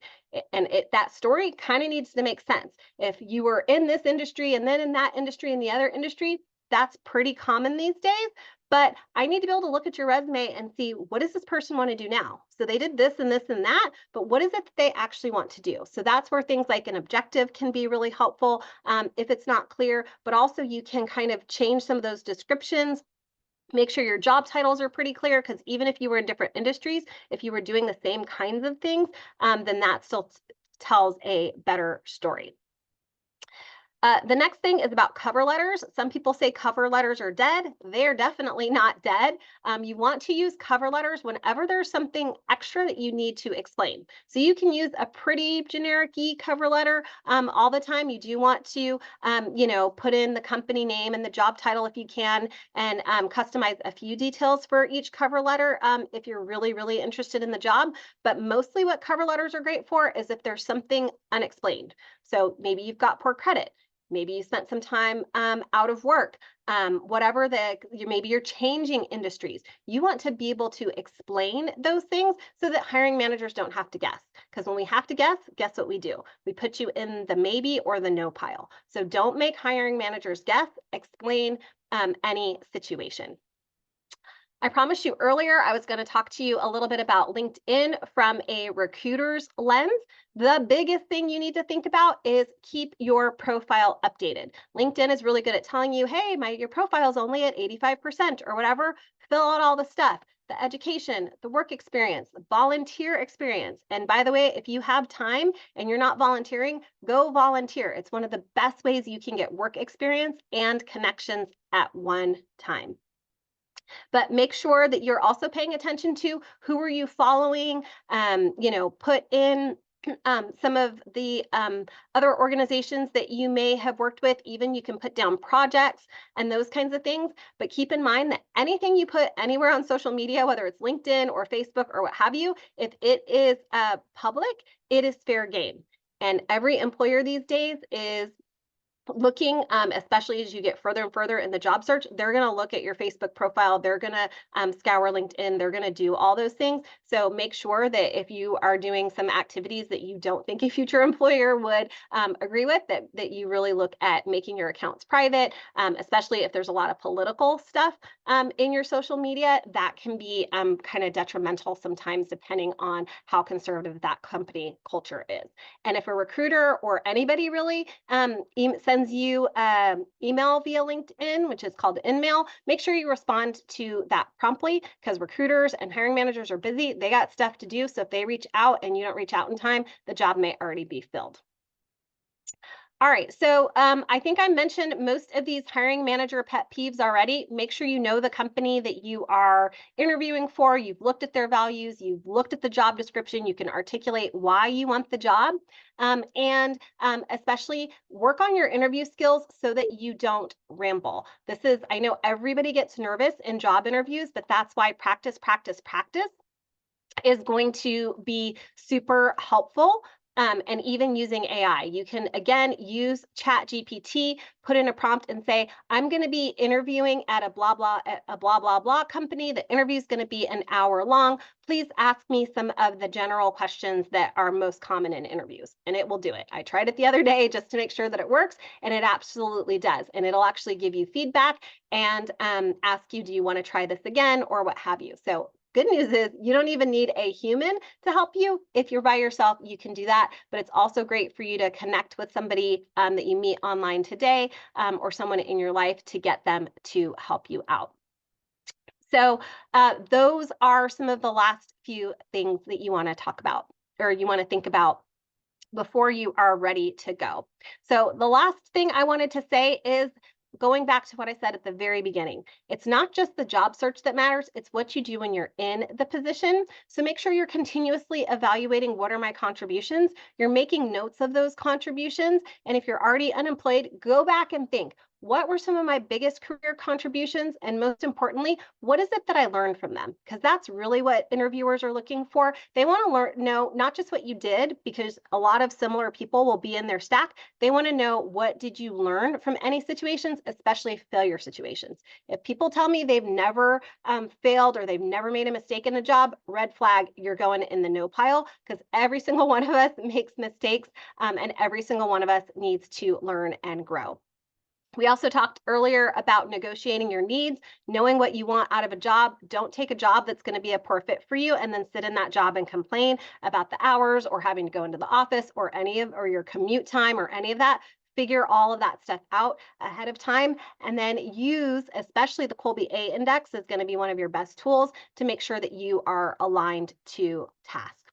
And that story kind of needs to make sense. If you were in this industry and then in that industry and the other industry, that's pretty common these days. But I need to be able to look at your resume and see, what does this person want to do now? So they did this and this and that, but what is it that they actually want to do? So that's where things like an objective can be really helpful if it's not clear, but also you can kind of change some of those descriptions. Make sure your job titles are pretty clear, because even if you were in different industries, if you were doing the same kinds of things, then that still tells a better story. The next thing is about cover letters. Some people say cover letters are dead. They're definitely not dead. You want to use cover letters whenever there's something extra that you need to explain. So you can use a pretty generic-y cover letter all the time. You do want to, put in the company name and the job title if you can, and customize a few details for each cover letter if you're really, really interested in the job. But mostly what cover letters are great for is if there's something unexplained. So maybe you've got poor credit. Maybe you spent some time out of work, whatever maybe you're changing industries. You want to be able to explain those things so that hiring managers don't have to guess. Because when we have to guess what we do? We put you in the maybe or the no pile. So don't make hiring managers guess, explain any situation. I promised you earlier I was going to talk to you a little bit about LinkedIn from a recruiter's lens. The biggest thing you need to think about is keep your profile updated. LinkedIn is really good at telling you, hey, your profile is only at 85% or whatever. Fill out all the stuff, the education, the work experience, the volunteer experience. And by the way, if you have time and you're not volunteering, go volunteer. It's one of the best ways you can get work experience and connections at one time. But make sure that you're also paying attention to who are you following. Put in some of the other organizations that you may have worked with. Even you can put down projects and those kinds of things. But keep in mind that anything you put anywhere on social media, whether it's LinkedIn or Facebook or what have you, if it is public, it is fair game. And every employer these days is looking, especially as you get further and further in the job search, they're going to look at your Facebook profile. They're going to scour LinkedIn. They're going to do all those things. So make sure that if you are doing some activities that you don't think a future employer would agree with, that you really look at making your accounts private, especially if there's a lot of political stuff in your social media. That can be kind of detrimental sometimes, depending on how conservative that company culture is. And if a recruiter or anybody really sends you email via LinkedIn, which is called InMail, make sure you respond to that promptly, because recruiters and hiring managers are busy. They got stuff to do. So if they reach out and you don't reach out in time, the job may already be filled. All right, so I think I mentioned most of these hiring manager pet peeves already. Make sure you know the company that you are interviewing for. You've looked at their values, you've looked at the job description, you can articulate why you want the job, and especially work on your interview skills so that you don't ramble. I know everybody gets nervous in job interviews, but that's why practice, practice, practice is going to be super helpful. And even using AI, you can again use Chat GPT, put in a prompt and say, I'm going to be interviewing at a blah blah company. The interview is going to be an hour long. Please ask me some of the general questions that are most common in interviews, and it will do it. I tried it the other day just to make sure that it works, and it absolutely does. And it'll actually give you feedback and ask you, do you want to try this again, or what have you. So good news is you don't even need a human to help you. If you're by yourself, you can do that. But it's also great for you to connect with somebody that you meet online today, or someone in your life, to get them to help you out. So those are some of the last few things that you want to talk about, or you want to think about before you are ready to go. So the last thing I wanted to say is, going back to what I said at the very beginning, it's not just the job search that matters, it's what you do when you're in the position. So make sure you're continuously evaluating, what are my contributions? You're making notes of those contributions. And if you're already unemployed, go back and think, what were some of my biggest career contributions? And most importantly, what is it that I learned from them? Because that's really what interviewers are looking for. They want to know not just what you did, because a lot of similar people will be in their stack. They want to know, what did you learn from any situations, especially failure situations. If people tell me they've never failed, or they've never made a mistake in a job, red flag, you're going in the no pile, because every single one of us makes mistakes, and every single one of us needs to learn and grow. We also talked earlier about negotiating your needs, knowing what you want out of a job. Don't take a job that's going to be a poor fit for you and then sit in that job and complain about the hours, or having to go into the office, or or your commute time, or any of that. Figure all of that stuff out ahead of time, and then use, especially the Colby A index is going to be one of your best tools to make sure that you are aligned to task.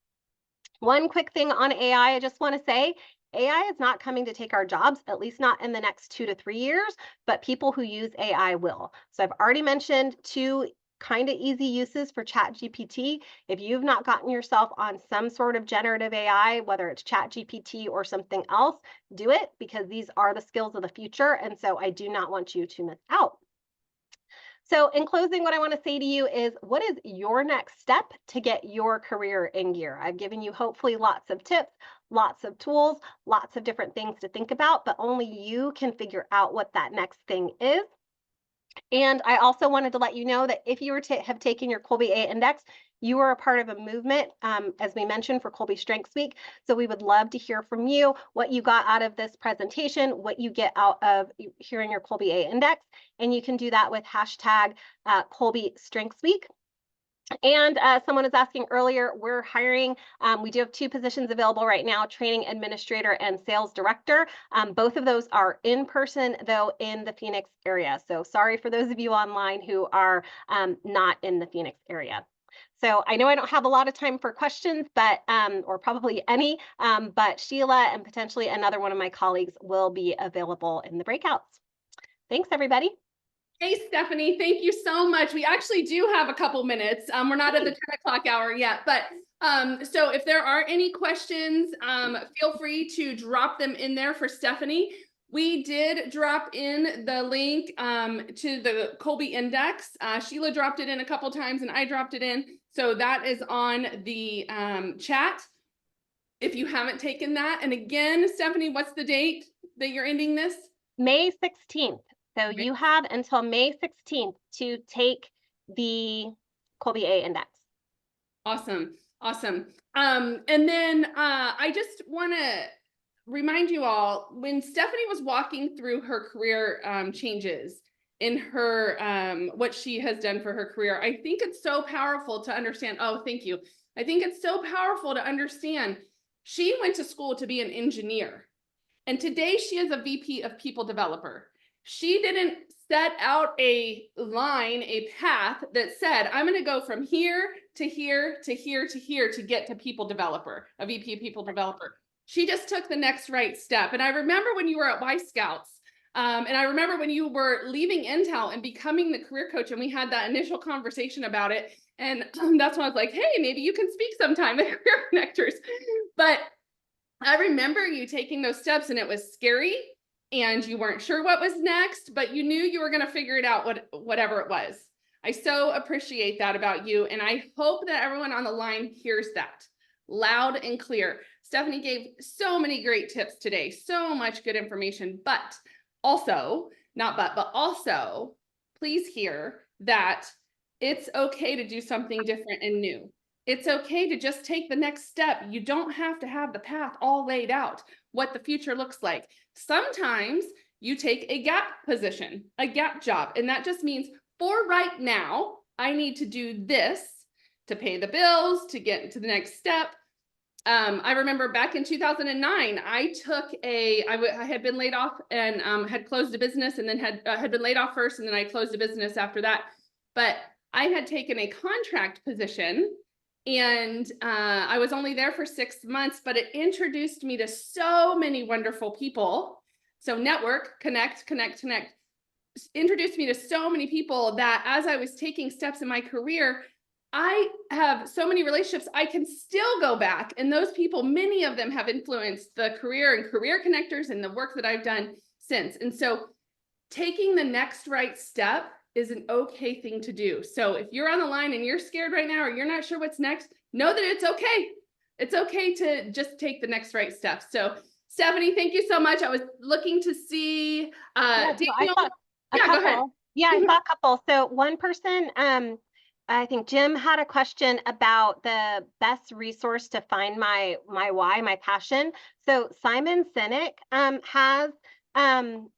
One quick thing on AI, I just want to say, AI is not coming to take our jobs, at least not in the next 2 to 3 years, but people who use AI will. So I've already mentioned 2 kind of easy uses for Chat GPT. If you've not gotten yourself on some sort of generative AI, whether it's Chat GPT or something else, do it, because these are the skills of the future. And so I do not want you to miss out. So in closing, what I want to say to you is, what is your next step to get your career in gear? I've given you hopefully lots of tips, lots of tools, lots of different things to think about, but only you can figure out what that next thing is. And I also wanted to let you know that if you were to have taken your Colby A index, you are a part of a movement, as we mentioned, for Colby Strengths Week. So we would love to hear from you, what you got out of this presentation, what you get out of hearing your Colby A index. And you can do that with hashtag Colby Strengths Week. And someone was asking earlier, we're hiring. We do have 2 positions available right now, training administrator and sales director. Both of those are in person, though, in the Phoenix area. So sorry for those of you online who are not in the Phoenix area. So I know I don't have a lot of time for questions, but or probably any, but Sheila and potentially another one of my colleagues will be available in the breakouts. Thanks, everybody. Hey, Stephanie, thank you so much. We actually do have a couple minutes. We're not at the 10 o'clock hour yet, but so if there are any questions, feel free to drop them in there for Stephanie. We did drop in the link to the Colby Index. Sheila dropped it in a couple times and I dropped it in. So that is on the chat if you haven't taken that. And again, Stephanie, what's the date that you're ending this? May 16th. So Right. you have until May 16th to take the Colby A index. Awesome. Awesome. And then I just want to remind you all, when Stephanie was walking through her career changes in her what she has done for her career, I think it's so powerful to understand. Oh, thank you. I think it's so powerful to understand she went to school to be an engineer. And today she is a VP of people developer. She didn't set out a line, a path that said, I'm going to go from here to here to here to here to get to people developer, a VP of people developer. She just took the next right step. And I remember when you were at Y Scouts, and I remember when you were leaving Intel and becoming the career coach, and we had that initial conversation about it. And that's when I was like, hey, maybe you can speak sometime at Career Connectors. But I remember you taking those steps, and it was scary and you weren't sure what was next, but you knew you were going to figure it out, whatever it was. I so appreciate that about you. And I hope that everyone on the line hears that loud and clear. Stephanie gave so many great tips today, so much good information, but also, not but also, please hear that it's okay to do something different and new. It's okay to just take the next step. You don't have to have the path all laid out, what the future looks like. Sometimes you take a gap position, a gap job, and that just means for right now, I need to do this to pay the bills, to get to the next step. I remember back in 2009, I had been laid off and had closed a business, and then had been laid off first, and then I closed a business after that. But I had taken a contract position, and I was only there for 6 months, but it introduced me to so many wonderful people. So network, connect, connect, connect, introduced me to so many people that as I was taking steps in my career, I have so many relationships I can still go back. And those people, many of them have influenced the career and career connectors and the work that I've done since. And so taking the next right step is an okay thing to do. So if you're on the line and you're scared right now, or you're not sure what's next, know that it's okay. It's okay to just take the next right step. So Stephanie, thank you so much. I was looking to see Yeah, so I Daniel. saw a Yeah, go ahead. couple. Yeah, I saw a couple. So one person, I think Jim had a question about the best resource to find my why, my passion. So Simon Sinek has um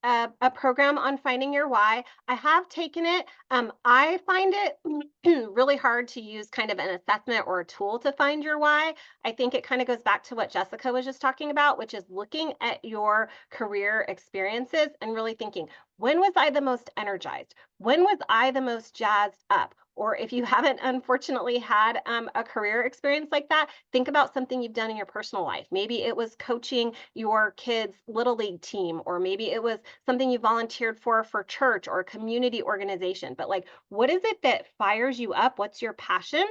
a program on finding your why. I have taken it. I find it really hard to use kind of an assessment or a tool to find your why. I think it kind of goes back to what Jessica was just talking about, which is looking at your career experiences and really thinking, when was I the most energized? When was I the most jazzed up? Or if you haven't unfortunately had a career experience like that, think about something you've done in your personal life. Maybe it was coaching your kids' little league team, or maybe it was something you volunteered for church or a community organization. But like, what is it that fires you up? What's your passion?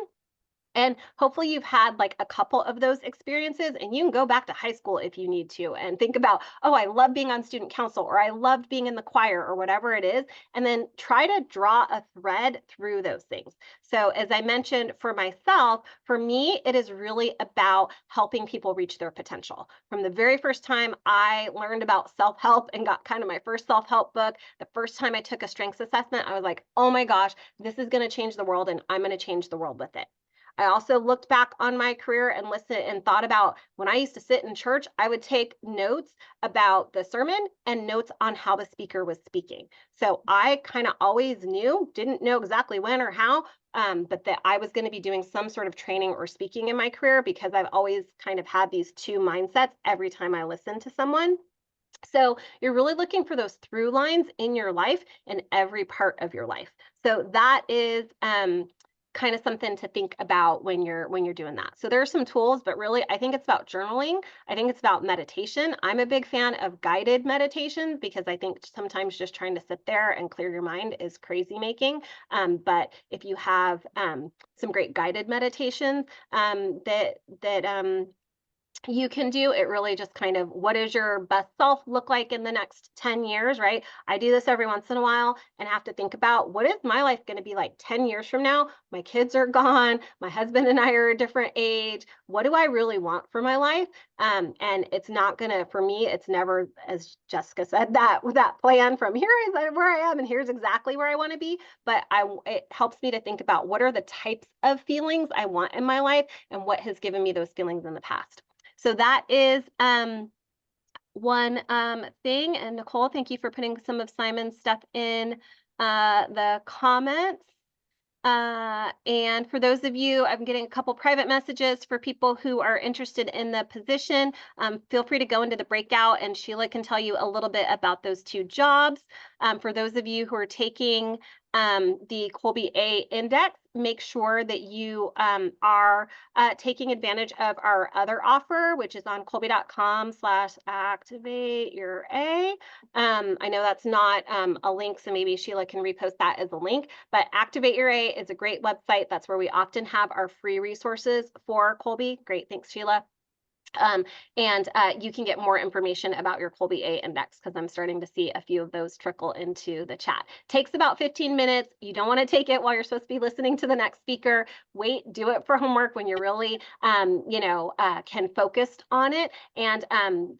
And hopefully you've had like a couple of those experiences, and you can go back to high school if you need to and think about, oh, I love being on student council, or I loved being in the choir, or whatever it is, and then try to draw a thread through those things. So as I mentioned, for myself, for me, it is really about helping people reach their potential. From the very first time I learned about self-help and got kind of my first self-help book, the first time I took a strengths assessment, I was like, oh my gosh, this is going to change the world, and I'm going to change the world with it. I also looked back on my career and listened and thought about when I used to sit in church, I would take notes about the sermon and notes on how the speaker was speaking. So I kind of always knew, didn't know exactly when or how, but that I was going to be doing some sort of training or speaking in my career, because I've always kind of had these two mindsets every time I listen to someone. So you're really looking for those through lines in your life, in every part of your life. So that is kind of something to think about when you're doing that. So there are some tools, but really I think it's about journaling. I think it's about meditation. I'm a big fan of guided meditation, because I think sometimes just trying to sit there and clear your mind is crazy making. But if you have some great guided meditations that you can do. It really just kind of, what does your best self look like in the next 10 years, right? I do this every once in a while and have to think about, what is my life going to be like 10 years from now? My kids are gone. My husband and I are a different age. What do I really want for my life? And it's not going to, for me, it's never, as Jessica said, that plan from here is where I am and here's exactly where I want to be. But it helps me to think about, what are the types of feelings I want in my life and what has given me those feelings in the past. So that is one thing. And Nicole, thank you for putting some of Simon's stuff in the comments. And for those of you, I'm getting a couple private messages for people who are interested in the position. Feel free to go into the breakout and Sheila can tell you a little bit about those two jobs. For those of you who are taking the Colby A index, make sure that you are taking advantage of our other offer, which is on colby.com/activate your A. I know that's not a link, so maybe Sheila can repost that as a link, but Activate Your A is a great website. That's where we often have our free resources for Colby. Great, thanks, Sheila. And you can get more information about your Colby A index, because I'm starting to see a few of those trickle into the chat. Takes about 15 minutes. You don't want to take it while you're supposed to be listening to the next speaker. Wait, do it for homework when you're really, can focus on it. And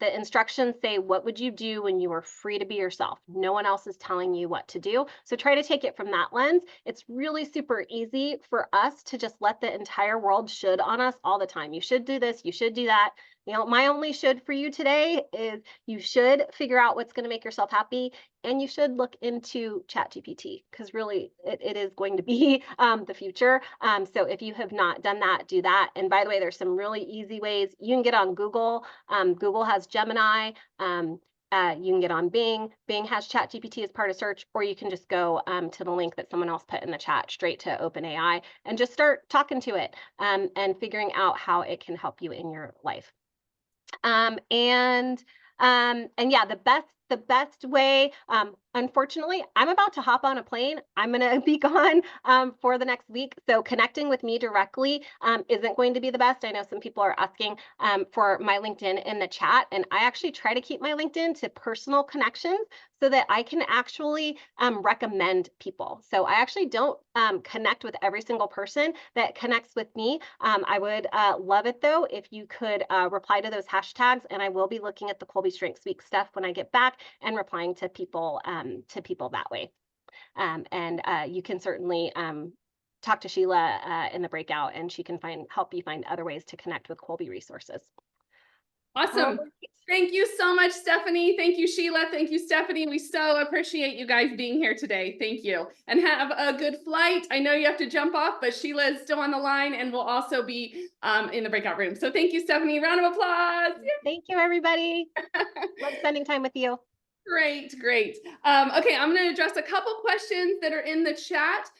the instructions say, what would you do when you were free to be yourself? No one else is telling you what to do. So try to take it from that lens. It's really super easy for us to just let the entire world should on us all the time. You should do this, you should do that. My only should for you today is you should figure out what's going to make yourself happy, and you should look into ChatGPT, because really it is going to be the future. So if you have not done that, do that. And by the way, there's some really easy ways. You can get on Google. Google has Gemini. You can get on Bing. Bing has ChatGPT as part of search, or you can just go to the link that someone else put in the chat, straight to OpenAI, and just start talking to it and figuring out how it can help you in your life. And yeah, the best way, unfortunately, I'm about to hop on a plane. I'm going to be gone for the next week. So connecting with me directly isn't going to be the best. I know some people are asking for my LinkedIn in the chat, and I actually try to keep my LinkedIn to personal connections so that I can actually recommend people. So I actually don't connect with every single person that connects with me. I would love it though if you could reply to those hashtags, and I will be looking at the Colby Strengths Week stuff when I get back and replying to people that way. And you can certainly talk to Sheila in the breakout, and she can help you find other ways to connect with Colby resources. Awesome. Thank you so much, Stephanie. Thank you, Sheila. Thank you, Stephanie. We so appreciate you guys being here today. Thank you. And have a good flight. I know you have to jump off, but Sheila is still on the line and will also be in the breakout room. So thank you, Stephanie. Round of applause. Thank you, everybody. Love spending time with you. Great, great. Okay, I'm going to address a couple questions that are in the chat.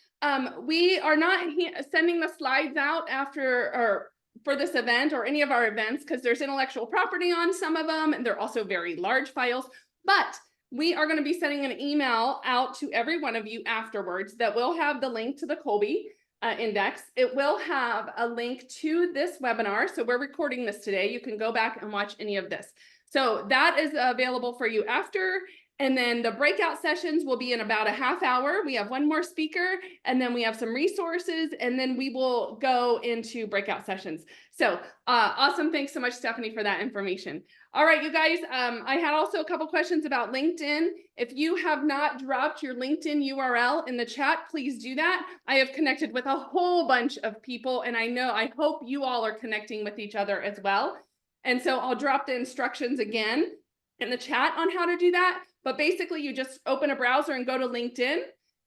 We are not sending the slides out after or for this event or any of our events, because there's intellectual property on some of them, and they're also very large files. But we are going to be sending an email out to every one of you afterwards that will have the link to the Colby index. It will have a link to this webinar. So we're recording this today. You can go back and watch any of this. So that is available for you after. And then the breakout sessions will be in about a half hour. We have one more speaker, and then we have some resources, and then we will go into breakout sessions. So awesome. Thanks so much, Stephanie, for that information. All right, you guys, I had also a couple questions about LinkedIn. If you have not dropped your LinkedIn URL in the chat, please do that. I have connected with a whole bunch of people, and I hope you all are connecting with each other as well. And so I'll drop the instructions again in the chat on how to do that. But basically, you just open a browser and go to LinkedIn,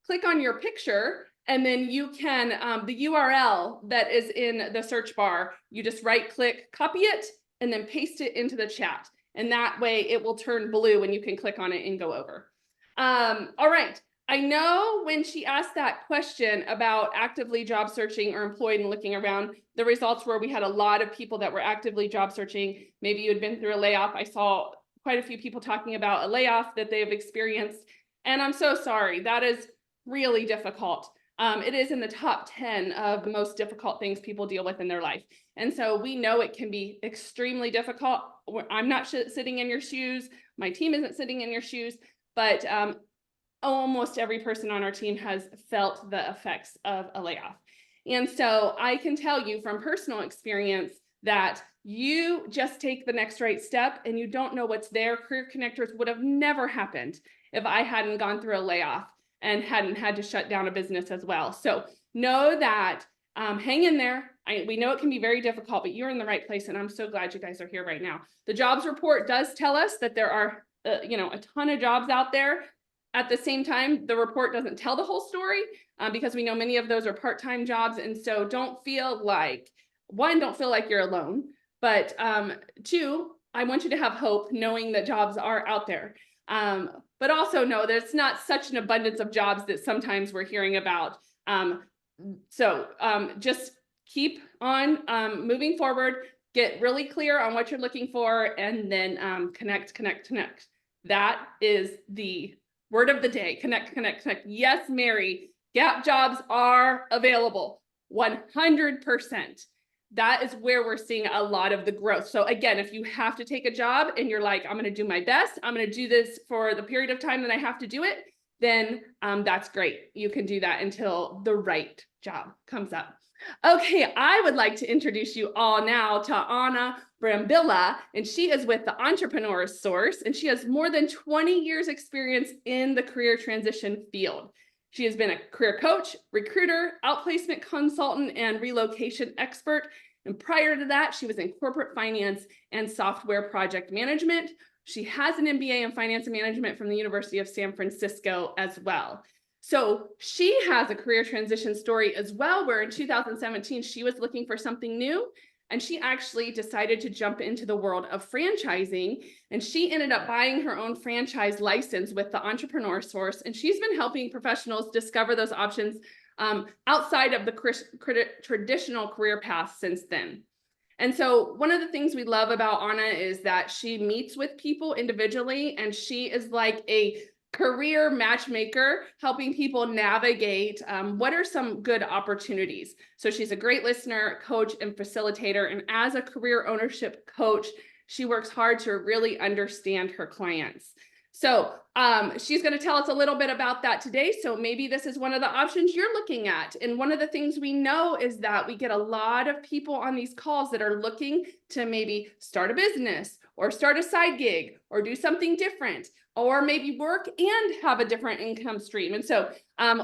click on your picture, and then you can, the URL that is in the search bar, you just right click, copy it, and then paste it into the chat. And that way it will turn blue and you can click on it and go over. All right. I know when she asked that question about actively job searching or employed and looking around, the results were we had a lot of people that were actively job searching. Maybe you had been through a layoff. I saw quite a few people talking about a layoff that they have experienced. And I'm so sorry. That is really difficult. it is in the top 10 of the most difficult things people deal with in their life. And so we know it can be extremely difficult. I'm not sitting in your shoes. My team isn't sitting in your shoes, but almost every person on our team has felt the effects of a layoff. And so I can tell you from personal experience that you just take the next right step and you don't know what's there. Career Connectors would have never happened if I hadn't gone through a layoff and hadn't had to shut down a business as well. So know that, hang in there. We know it can be very difficult, but you're in the right place. And I'm so glad you guys are here right now. The jobs report does tell us that there are, a ton of jobs out there. At the same time, the report doesn't tell the whole story because we know many of those are part-time jobs. And so don't feel like you're alone, but two, I want you to have hope knowing that jobs are out there. But also know that it's not such an abundance of jobs that sometimes we're hearing about. Just keep on moving forward, get really clear on what you're looking for, and then connect. That is the word of the day. Connect. Yes, Mary, gap jobs are available 100%. That is where we're seeing a lot of the growth. So again, if you have to take a job and you're like, I'm going to do my best, I'm going to do this for the period of time that I have to do it, then that's great. You can do that until the right job comes up. Okay, I would like to introduce you all now to Anna Brambilla, and she is with the Entrepreneur Source, and she has more than 20 years experience in the career transition field. She has been a career coach, recruiter, outplacement consultant, and relocation expert. And prior to that, she was in corporate finance and software project management. She has an MBA in finance and management from the University of San Francisco as well. So she has a career transition story as well, where in 2017, she was looking for something new. And she actually decided to jump into the world of franchising. And she ended up buying her own franchise license with the Entrepreneur Source. And she's been helping professionals discover those options outside of the traditional career path since then. And so one of the things we love about Anna is that she meets with people individually, and she is like a career matchmaker, helping people navigate what are some good opportunities. So she's a great listener, coach, and facilitator. And as a career ownership coach, she works hard to really understand her clients. So she's going to tell us a little bit about that today. So maybe this is one of the options you're looking at. And one of the things we know is that we get a lot of people on these calls that are looking to maybe start a business or start a side gig or do something different, or maybe work and have a different income stream. And so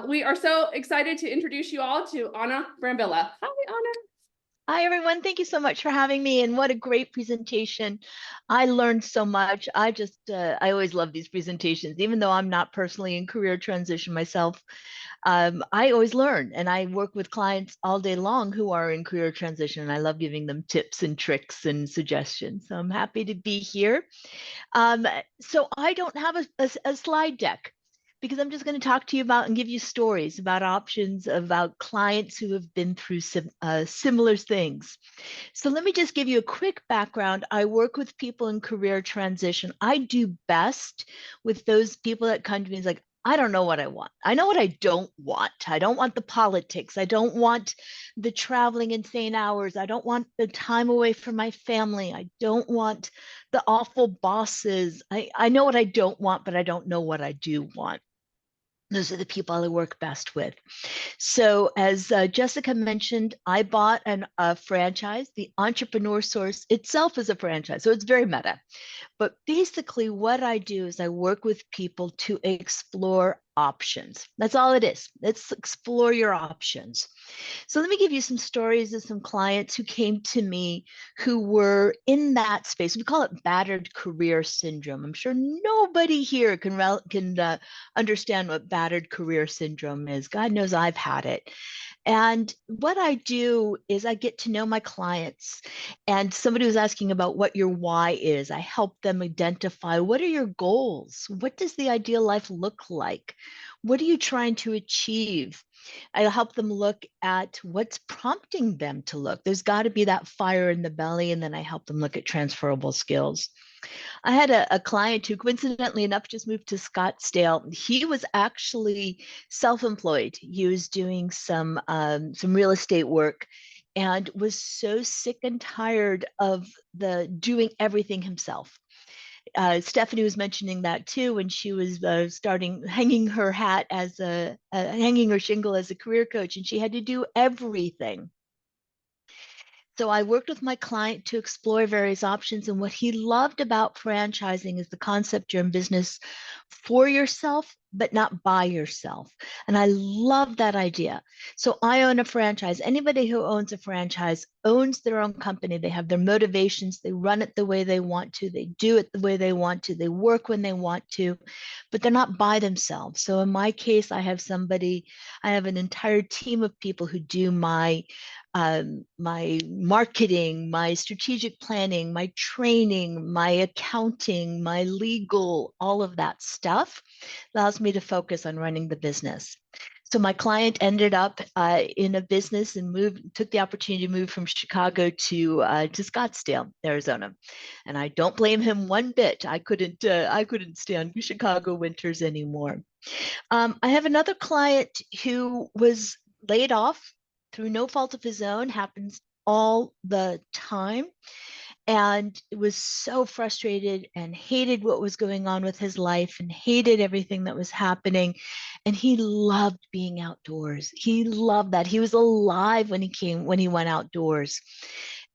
we are so excited to introduce you all to Anna Brambilla. Hi, Anna. Hi, everyone. Thank you so much for having me. And what a great presentation. I learned so much. I always love these presentations, even though I'm not personally in career transition myself. I always learn, and I work with clients all day long who are in career transition. And I love giving them tips and tricks and suggestions. So I'm happy to be here. So I don't have a slide deck, because I'm just going to talk to you about and give you stories about options, about clients who have been through similar things. So let me just give you a quick background. I work with people in career transition. I do best with those people that come to me and like, I don't know what I want. I know what I don't want. I don't want the politics. I don't want the traveling insane hours. I don't want the time away from my family. I don't want the awful bosses. I know what I don't want, but I don't know what I do want. Those are the people I work best with. So as Jessica mentioned, I bought a franchise. The Entrepreneur Source itself is a franchise, so it's very meta. But basically what I do is I work with people to explore options. That's all it is. Let's explore your options. So let me give you some stories of some clients who came to me who were in that space. We call it battered career syndrome. I'm sure nobody here can understand what battered career syndrome is. God knows I've had it. And what I do is I get to know my clients. And somebody was asking about what your why is. I help them identify, what are your goals? What does the ideal life look like? What are you trying to achieve? I help them look at what's prompting them to look. There's got to be that fire in the belly, and then I help them look at transferable skills. I had a client who, coincidentally enough, just moved to Scottsdale. He was actually self-employed. He was doing some real estate work, and was so sick and tired of the doing everything himself. Stephanie was mentioning that too when she was starting hanging her hat as hanging her shingle as a career coach, and she had to do everything. So I worked with my client to explore various options. And what he loved about franchising is the concept you're in business for yourself, but not by yourself. And I love that idea. So I own a franchise. Anybody who owns a franchise owns their own company. They have their motivations. They run it the way they want to. They do it the way they want to. They work when they want to, but they're not by themselves. So in my case, I have an entire team of people who do my marketing, my strategic planning, my training, my accounting, my legal, all of that stuff allows me to focus on running the business. So my client ended up in a business and took the opportunity to move from Chicago to Scottsdale, Arizona, and I don't blame him one bit. I couldn't stand Chicago winters anymore. I have another client who was laid off through no fault of his own, happens all the time, and was so frustrated and hated what was going on with his life and hated everything that was happening. And he loved being outdoors. He loved that. He was alive when he went outdoors.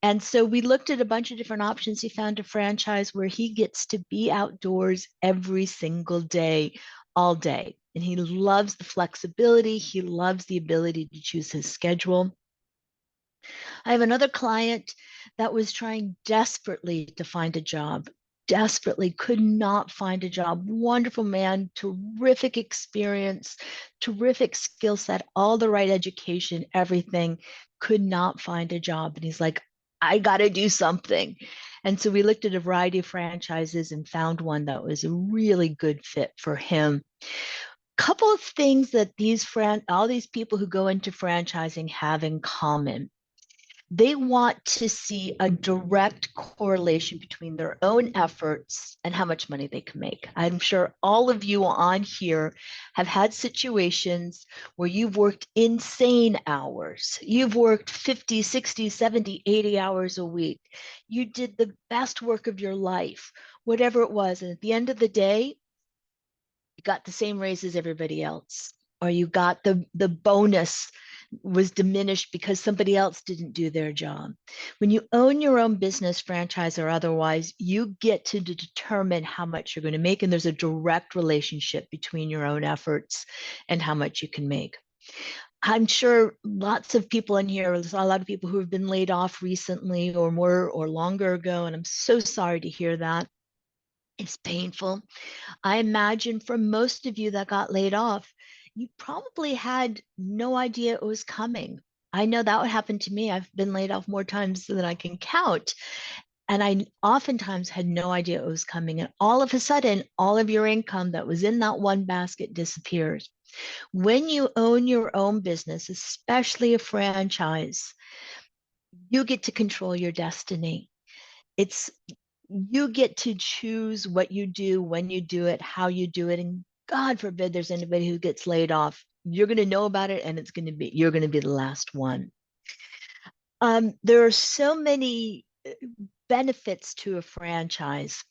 And so we looked at a bunch of different options. He found a franchise where he gets to be outdoors every single day, all day. And he loves the flexibility. He loves the ability to choose his schedule. I have another client that was trying desperately to find a job, desperately could not find a job. Wonderful man, terrific experience, terrific skill set, all the right education, everything, could not find a job. And he's like, I got to do something. And so we looked at a variety of franchises and found one that was a really good fit for him. Couple of things that all these people who go into franchising have in common. They want to see a direct correlation between their own efforts and how much money they can make. I'm sure all of you on here have had situations where you've worked insane hours. You've worked 50, 60, 70, 80 hours a week. You did the best work of your life, whatever it was. And at the end of the day, you got the same raise as everybody else, or you got the bonus was diminished because somebody else didn't do their job. When you own your own business, franchise or otherwise, you get to determine how much you're going to make, and there's a direct relationship between your own efforts and how much you can make. I'm sure lots of people in here, there's a lot of people who have been laid off recently or more or longer ago, and I'm so sorry to hear that. It's painful. I imagine for most of you that got laid off, you probably had no idea it was coming. I know that would happen to me. I've been laid off more times than I can count. And I oftentimes had no idea it was coming. And all of a sudden, all of your income that was in that one basket disappears. When you own your own business, especially a franchise, you get to control your destiny. You get to choose what you do, when you do it, how you do it. And God forbid there's anybody who gets laid off. You're going to know about it, and you're going to be the last one. There are so many benefits to a franchise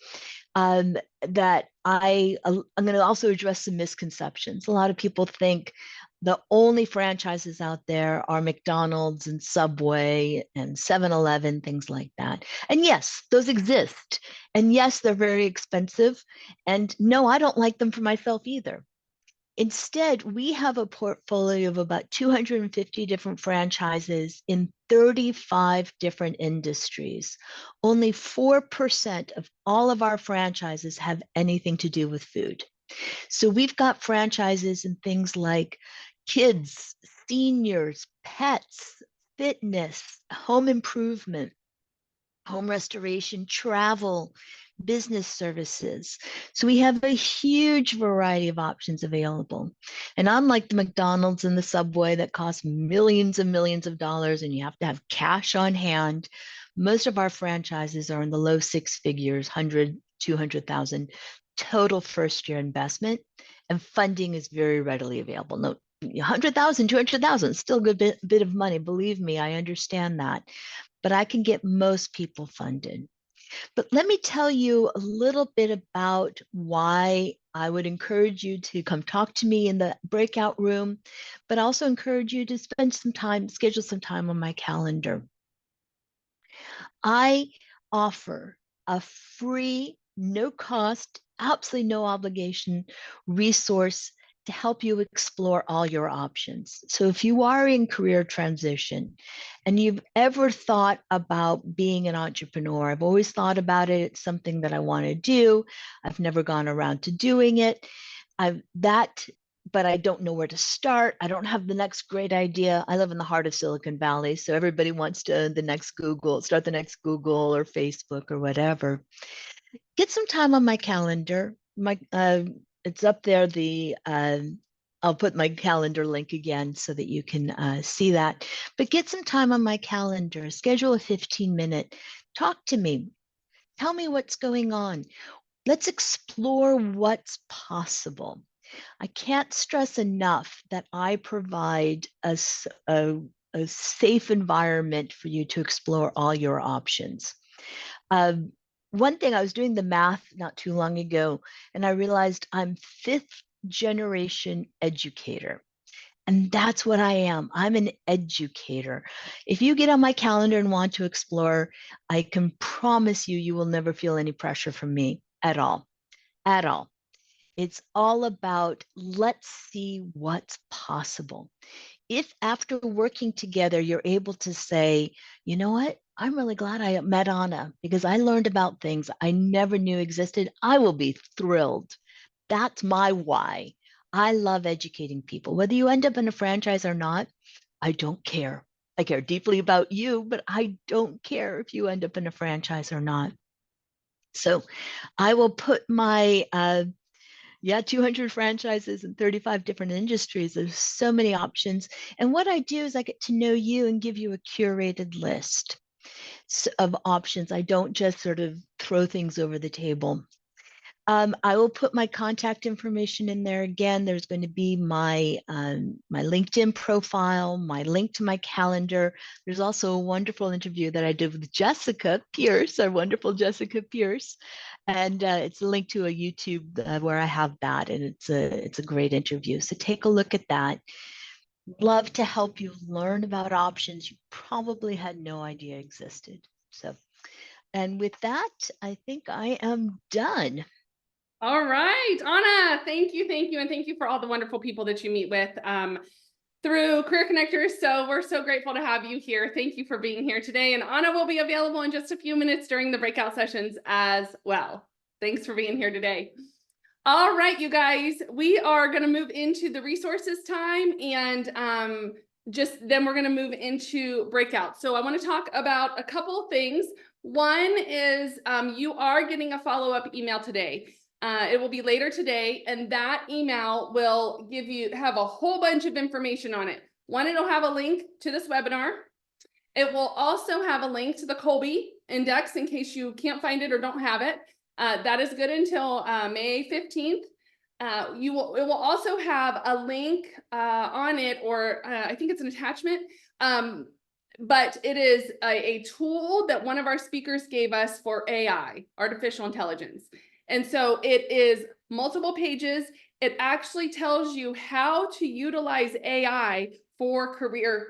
that I'm going to also address some misconceptions. A lot of people think the only franchises out there are McDonald's and Subway and 7-Eleven, things like that. And yes, those exist. And yes, they're very expensive. And no, I don't like them for myself either. Instead, we have a portfolio of about 250 different franchises in 35 different industries. Only 4% of all of our franchises have anything to do with food. So we've got franchises in things like kids, seniors, pets, fitness, home improvement, home restoration, travel, business services. So we have a huge variety of options available. And unlike the McDonald's and the Subway that cost millions and millions of dollars and you have to have cash on hand, most of our franchises are in the low six figures, 100, 200,000 total first year investment, and funding is very readily available. No, 100,000, 200,000, still a good bit of money. Believe me, I understand that, but I can get most people funded. But let me tell you a little bit about why I would encourage you to come talk to me in the breakout room, but also encourage you to spend some time, schedule some time on my calendar. I offer a free, no cost, absolutely no obligation resource to help you explore all your options. So if you are in career transition and you've ever thought about being an entrepreneur, I've always thought about it, it's something that I want to do. I've never gone around to doing it. But I don't know where to start. I don't have the next great idea. I live in the heart of Silicon Valley, so everybody wants to start the next Google or Facebook or whatever. Get some time on my calendar. It's up there. I'll put my calendar link again so that you can see that. But get some time on my calendar. Schedule a 15-minute. Talk to me. Tell me what's going on. Let's explore what's possible. I can't stress enough that I provide a safe environment for you to explore all your options. One thing, I was doing the math not too long ago, and I realized I'm 5th generation educator. And that's what I am. I'm an educator. If you get on my calendar and want to explore, I can promise you, you will never feel any pressure from me at all, at all. It's all about, let's see what's possible. If after working together, you're able to say, you know what, I'm really glad I met Anna because I learned about things I never knew existed, I will be thrilled. That's my why. I love educating people. Whether you end up in a franchise or not, I don't care. I care deeply about you, but I don't care if you end up in a franchise or not. So I will put my 200 franchises in 35 different industries. There's so many options. And what I do is I get to know you and give you a curated list of options. I don't just sort of throw things over the table. I will put my contact information in there again. There's going to be my LinkedIn profile, my link to my calendar. There's also a wonderful interview that I did with Jessica Pierce, our wonderful Jessica Pierce, and it's a link to a YouTube where I have that, and it's a great interview. So take a look at that. Love to help you learn about options you probably had no idea existed. So, and with that, I think I am done. All right, Anna, thank you, and thank you for all the wonderful people that you meet with through Career Connectors. So we're so grateful to have you here. Thank you for being here today. And Anna will be available in just a few minutes during the breakout sessions as well. Thanks for being here today. All right, you guys, we are going to move into the resources time, and just then we're going to move into breakout. So I want to talk about a couple of things. One is you are getting a follow-up email today. It will be later today, and that email will have a whole bunch of information on it. One, it'll have a link to this webinar. It will also have a link to the Colby Index in case you can't find it or don't have it. That is good until May 15th. It will also have a link on it, or I think it's an attachment. But it is a tool that one of our speakers gave us for AI, artificial intelligence. And so it is multiple pages. It actually tells you how to utilize AI for career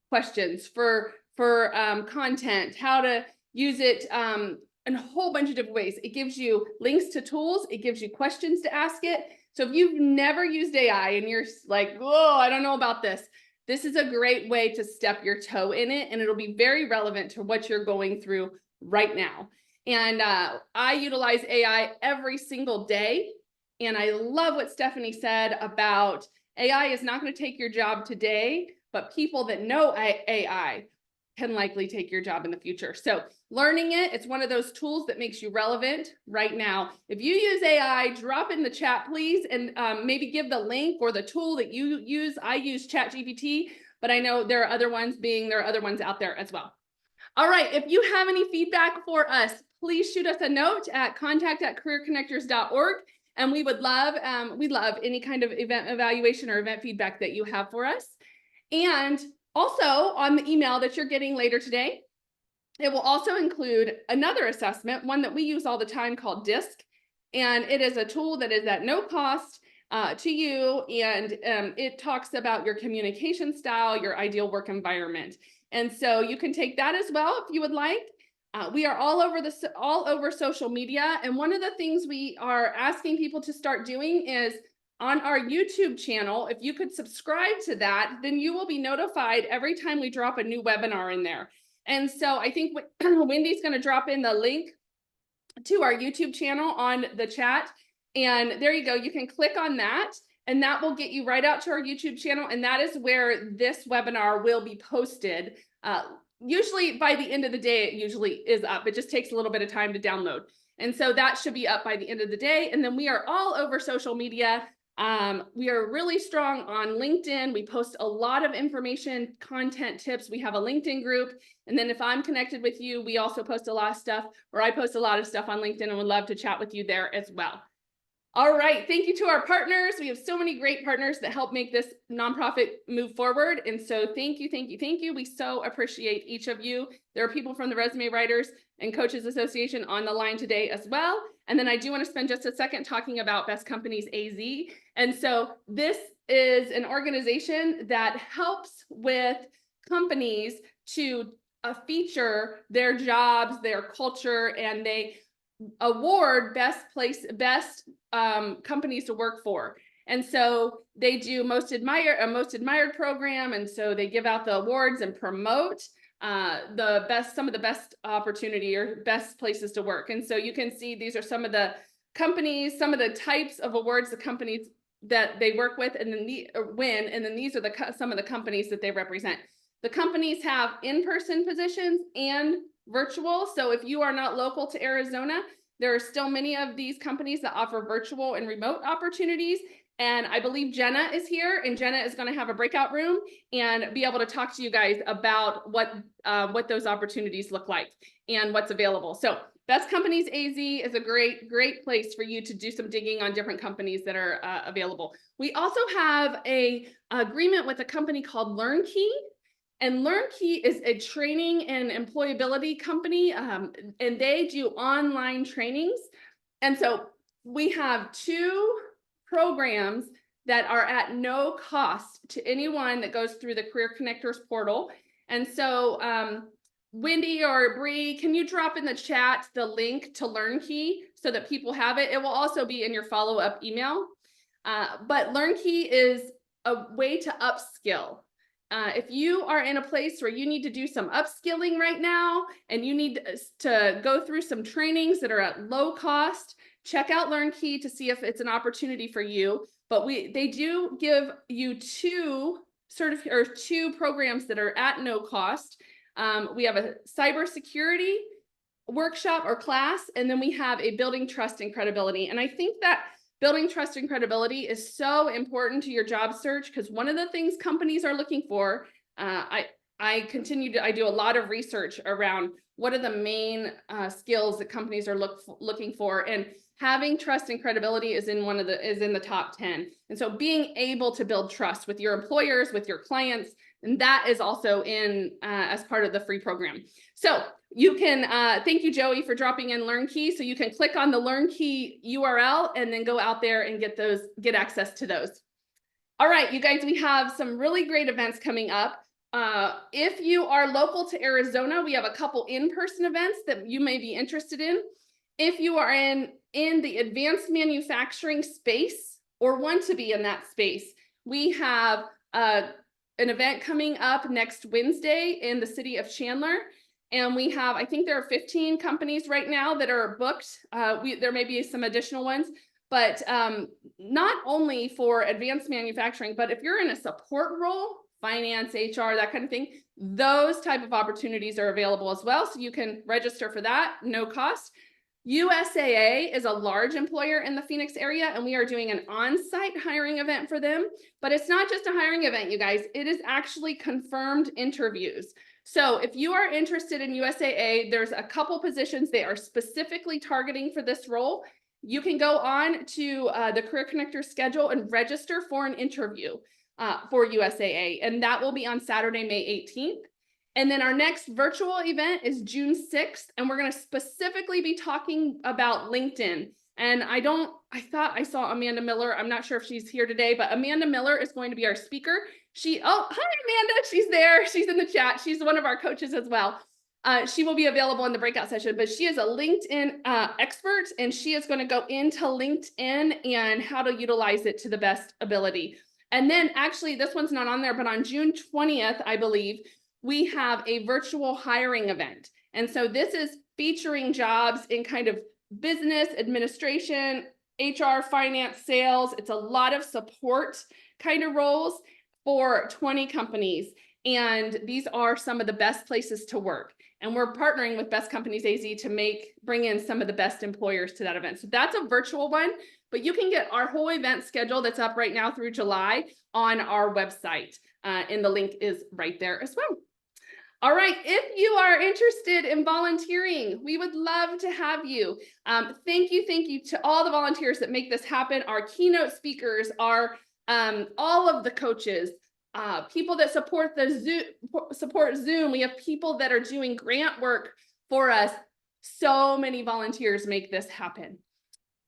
questions, for content, how to use it in a whole bunch of different ways. It gives you links to tools. It gives you questions to ask it. So if you've never used AI and you're like, whoa, I don't know about this, this is a great way to step your toe in it, and it'll be very relevant to what you're going through right now. And I utilize AI every single day. And I love what Stephanie said about AI is not going to take your job today, but people that know AI can likely take your job in the future. So learning it, it's one of those tools that makes you relevant right now. If you use AI, drop in the chat, please, and maybe give the link or the tool that you use. I use ChatGPT, but I know there are other ones out there as well. All right, if you have any feedback for us, please shoot us a note at contact@careerconnectors.org. And we would love, any kind of event evaluation or event feedback that you have for us. And also on the email that you're getting later today, it will also include another assessment, one that we use all the time called DISC. And it is a tool that is at no cost to you. And it talks about your communication style, your ideal work environment. And so you can take that as well if you would like. We are all over social media. And one of the things we are asking people to start doing is on our YouTube channel, if you could subscribe to that, then you will be notified every time we drop a new webinar in there. And so I think Wendy's going to drop in the link to our YouTube channel on the chat. And there you go. You can click on that and that will get you right out to our YouTube channel. And that is where this webinar will be posted. Usually by the end of the day, it usually is up. It just takes a little bit of time to download. And so that should be up by the end of the day. And then we are all over social media. We are really strong on LinkedIn. We post a lot of information, content, tips. We have a LinkedIn group. And then if I'm connected with you, we also post a lot of stuff, or I post a lot of stuff on LinkedIn and would love to chat with you there as well. All right, thank you to our partners. We have so many great partners that help make this nonprofit move forward. And so thank you, thank you, thank you. We so appreciate each of you. There are people from the Resume Writers and Coaches Association on the line today as well. And then I do want to spend just a second talking about Best Companies AZ. And so this is an organization that helps with companies to feature their jobs, their culture, and they award best companies to work for. And so they do most admired program. And so they give out the awards and promote some of the best opportunity or best places to work. And so you can see these are some of the companies, some of the types of awards the companies that they work with and then win. And then these are some of the companies that they represent. The companies have in-person positions and virtual. So if you are not local to Arizona, there are still many of these companies that offer virtual and remote opportunities. And I believe Jenna is here, and Jenna is going to have a breakout room and be able to talk to you guys about what those opportunities look like and what's available. So Best Companies AZ is a great place for you to do some digging on different companies that are available. We also have an agreement with a company called LearnKey. And LearnKey is a training and employability company, and they do online trainings. And so we have 2 programs that are at no cost to anyone that goes through the Career Connectors portal. And so Wendy or Bree, can you drop in the chat the link to LearnKey so that people have it? It will also be in your follow-up email. But LearnKey is a way to upskill. If you are in a place where you need to do some upskilling right now and you need to go through some trainings that are at low cost, check out LearnKey to see if it's an opportunity for you. But they do give you 2 programs that are at no cost. We have a cybersecurity workshop or class, and then we have a building trust and credibility. And I think that building trust and credibility is so important to your job search because one of the things companies are looking for, I do a lot of research around what are the main skills that companies are looking for, and having trust and credibility is in the top 10. And so being able to build trust with your employers, with your clients, and that is also in as part of the free program. So you can, thank you, Joey, for dropping in LearnKey. So you can click on the LearnKey URL and then go out there and get access to those. All right, you guys, we have some really great events coming up. If you are local to Arizona, we have a couple in-person events that you may be interested in. If you are in the advanced manufacturing space or want to be in that space, we have an event coming up next Wednesday in the city of Chandler. And we have, I think there are 15 companies right now that are booked. There may be some additional ones, but not only for advanced manufacturing, but if you're in a support role finance, HR, that kind of thing. Those type of opportunities are available as well. So you can register for that, no cost. USAA is a large employer in the Phoenix area, and we are doing an on-site hiring event for them. But it's not just a hiring event, you guys. It is actually confirmed interviews. So if you are interested in USAA, there's a couple positions they are specifically targeting for this role. You can go on to the Career Connector schedule and register for an interview for USAA, and that will be on Saturday, May 18th. And then our next virtual event is June 6th, and we're going to specifically be talking about LinkedIn. And I thought I saw Amanda Miller. I'm not sure if she's here today, but Amanda Miller is going to be our speaker. Oh, hi, Amanda. She's there. She's in the chat. She's one of our coaches as well. She will be available in the breakout session, but she is a LinkedIn expert, and she is going to go into LinkedIn and how to utilize it to the best ability. And then actually, this one's not on there, but on June 20th, I believe, we have a virtual hiring event. And so this is featuring jobs in kind of business, administration, HR, finance, sales. It's a lot of support kind of roles for 20 companies. And these are some of the best places to work. And we're partnering with Best Companies AZ to bring in some of the best employers to that event. So that's a virtual one, but you can get our whole event schedule that's up right now through July on our website. And the link is right there as well. All right, if you are interested in volunteering, we would love to have you. Thank you to all the volunteers that make this happen. Our keynote speakers are all of the coaches, people that support Zoom. We have people that are doing grant work for us. So many volunteers make this happen.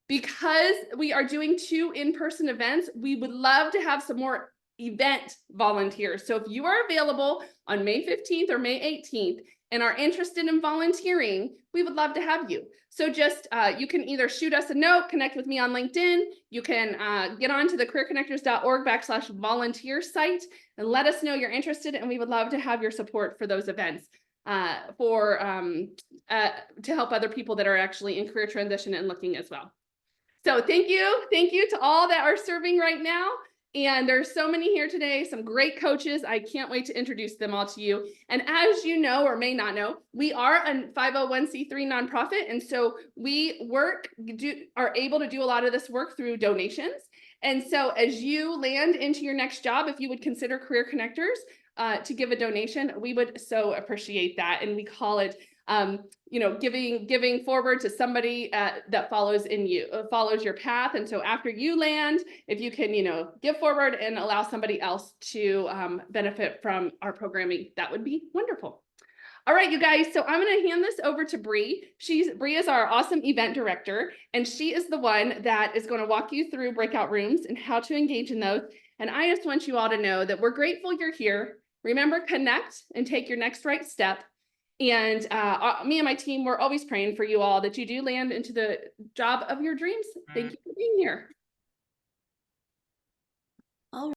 Because we are doing 2 in-person events, we would love to have some more event volunteers. So if you are available on May 15th or May 18th and are interested in volunteering, we would love to have you. So just, you can either shoot us a note, connect with me on LinkedIn. You can get onto the careerconnectors.org/volunteer site and let us know you're interested. And we would love to have your support for those events to help other people that are actually in career transition and looking as well. So thank you to all that are serving right now. And there's so many here today, some great coaches. I can't wait to introduce them all to you. And as you know, or may not know, we are a 501c3 nonprofit. And so we are able to do a lot of this work through donations. And so as you land into your next job, if you would consider Career Connectors to give a donation, we would so appreciate that. And we call it giving forward to somebody that follows your path. And so after you land, if you can, give forward and allow somebody else to benefit from our programming, that would be wonderful. All right, you guys. So I'm going to hand this over to Bree. Bree is our awesome event director, and she is the one that is going to walk you through breakout rooms and how to engage in those. And I just want you all to know that we're grateful you're here. Remember, connect and take your next right step. And me and my team, we're always praying for you all that you do land into the job of your dreams. Thank you for being here.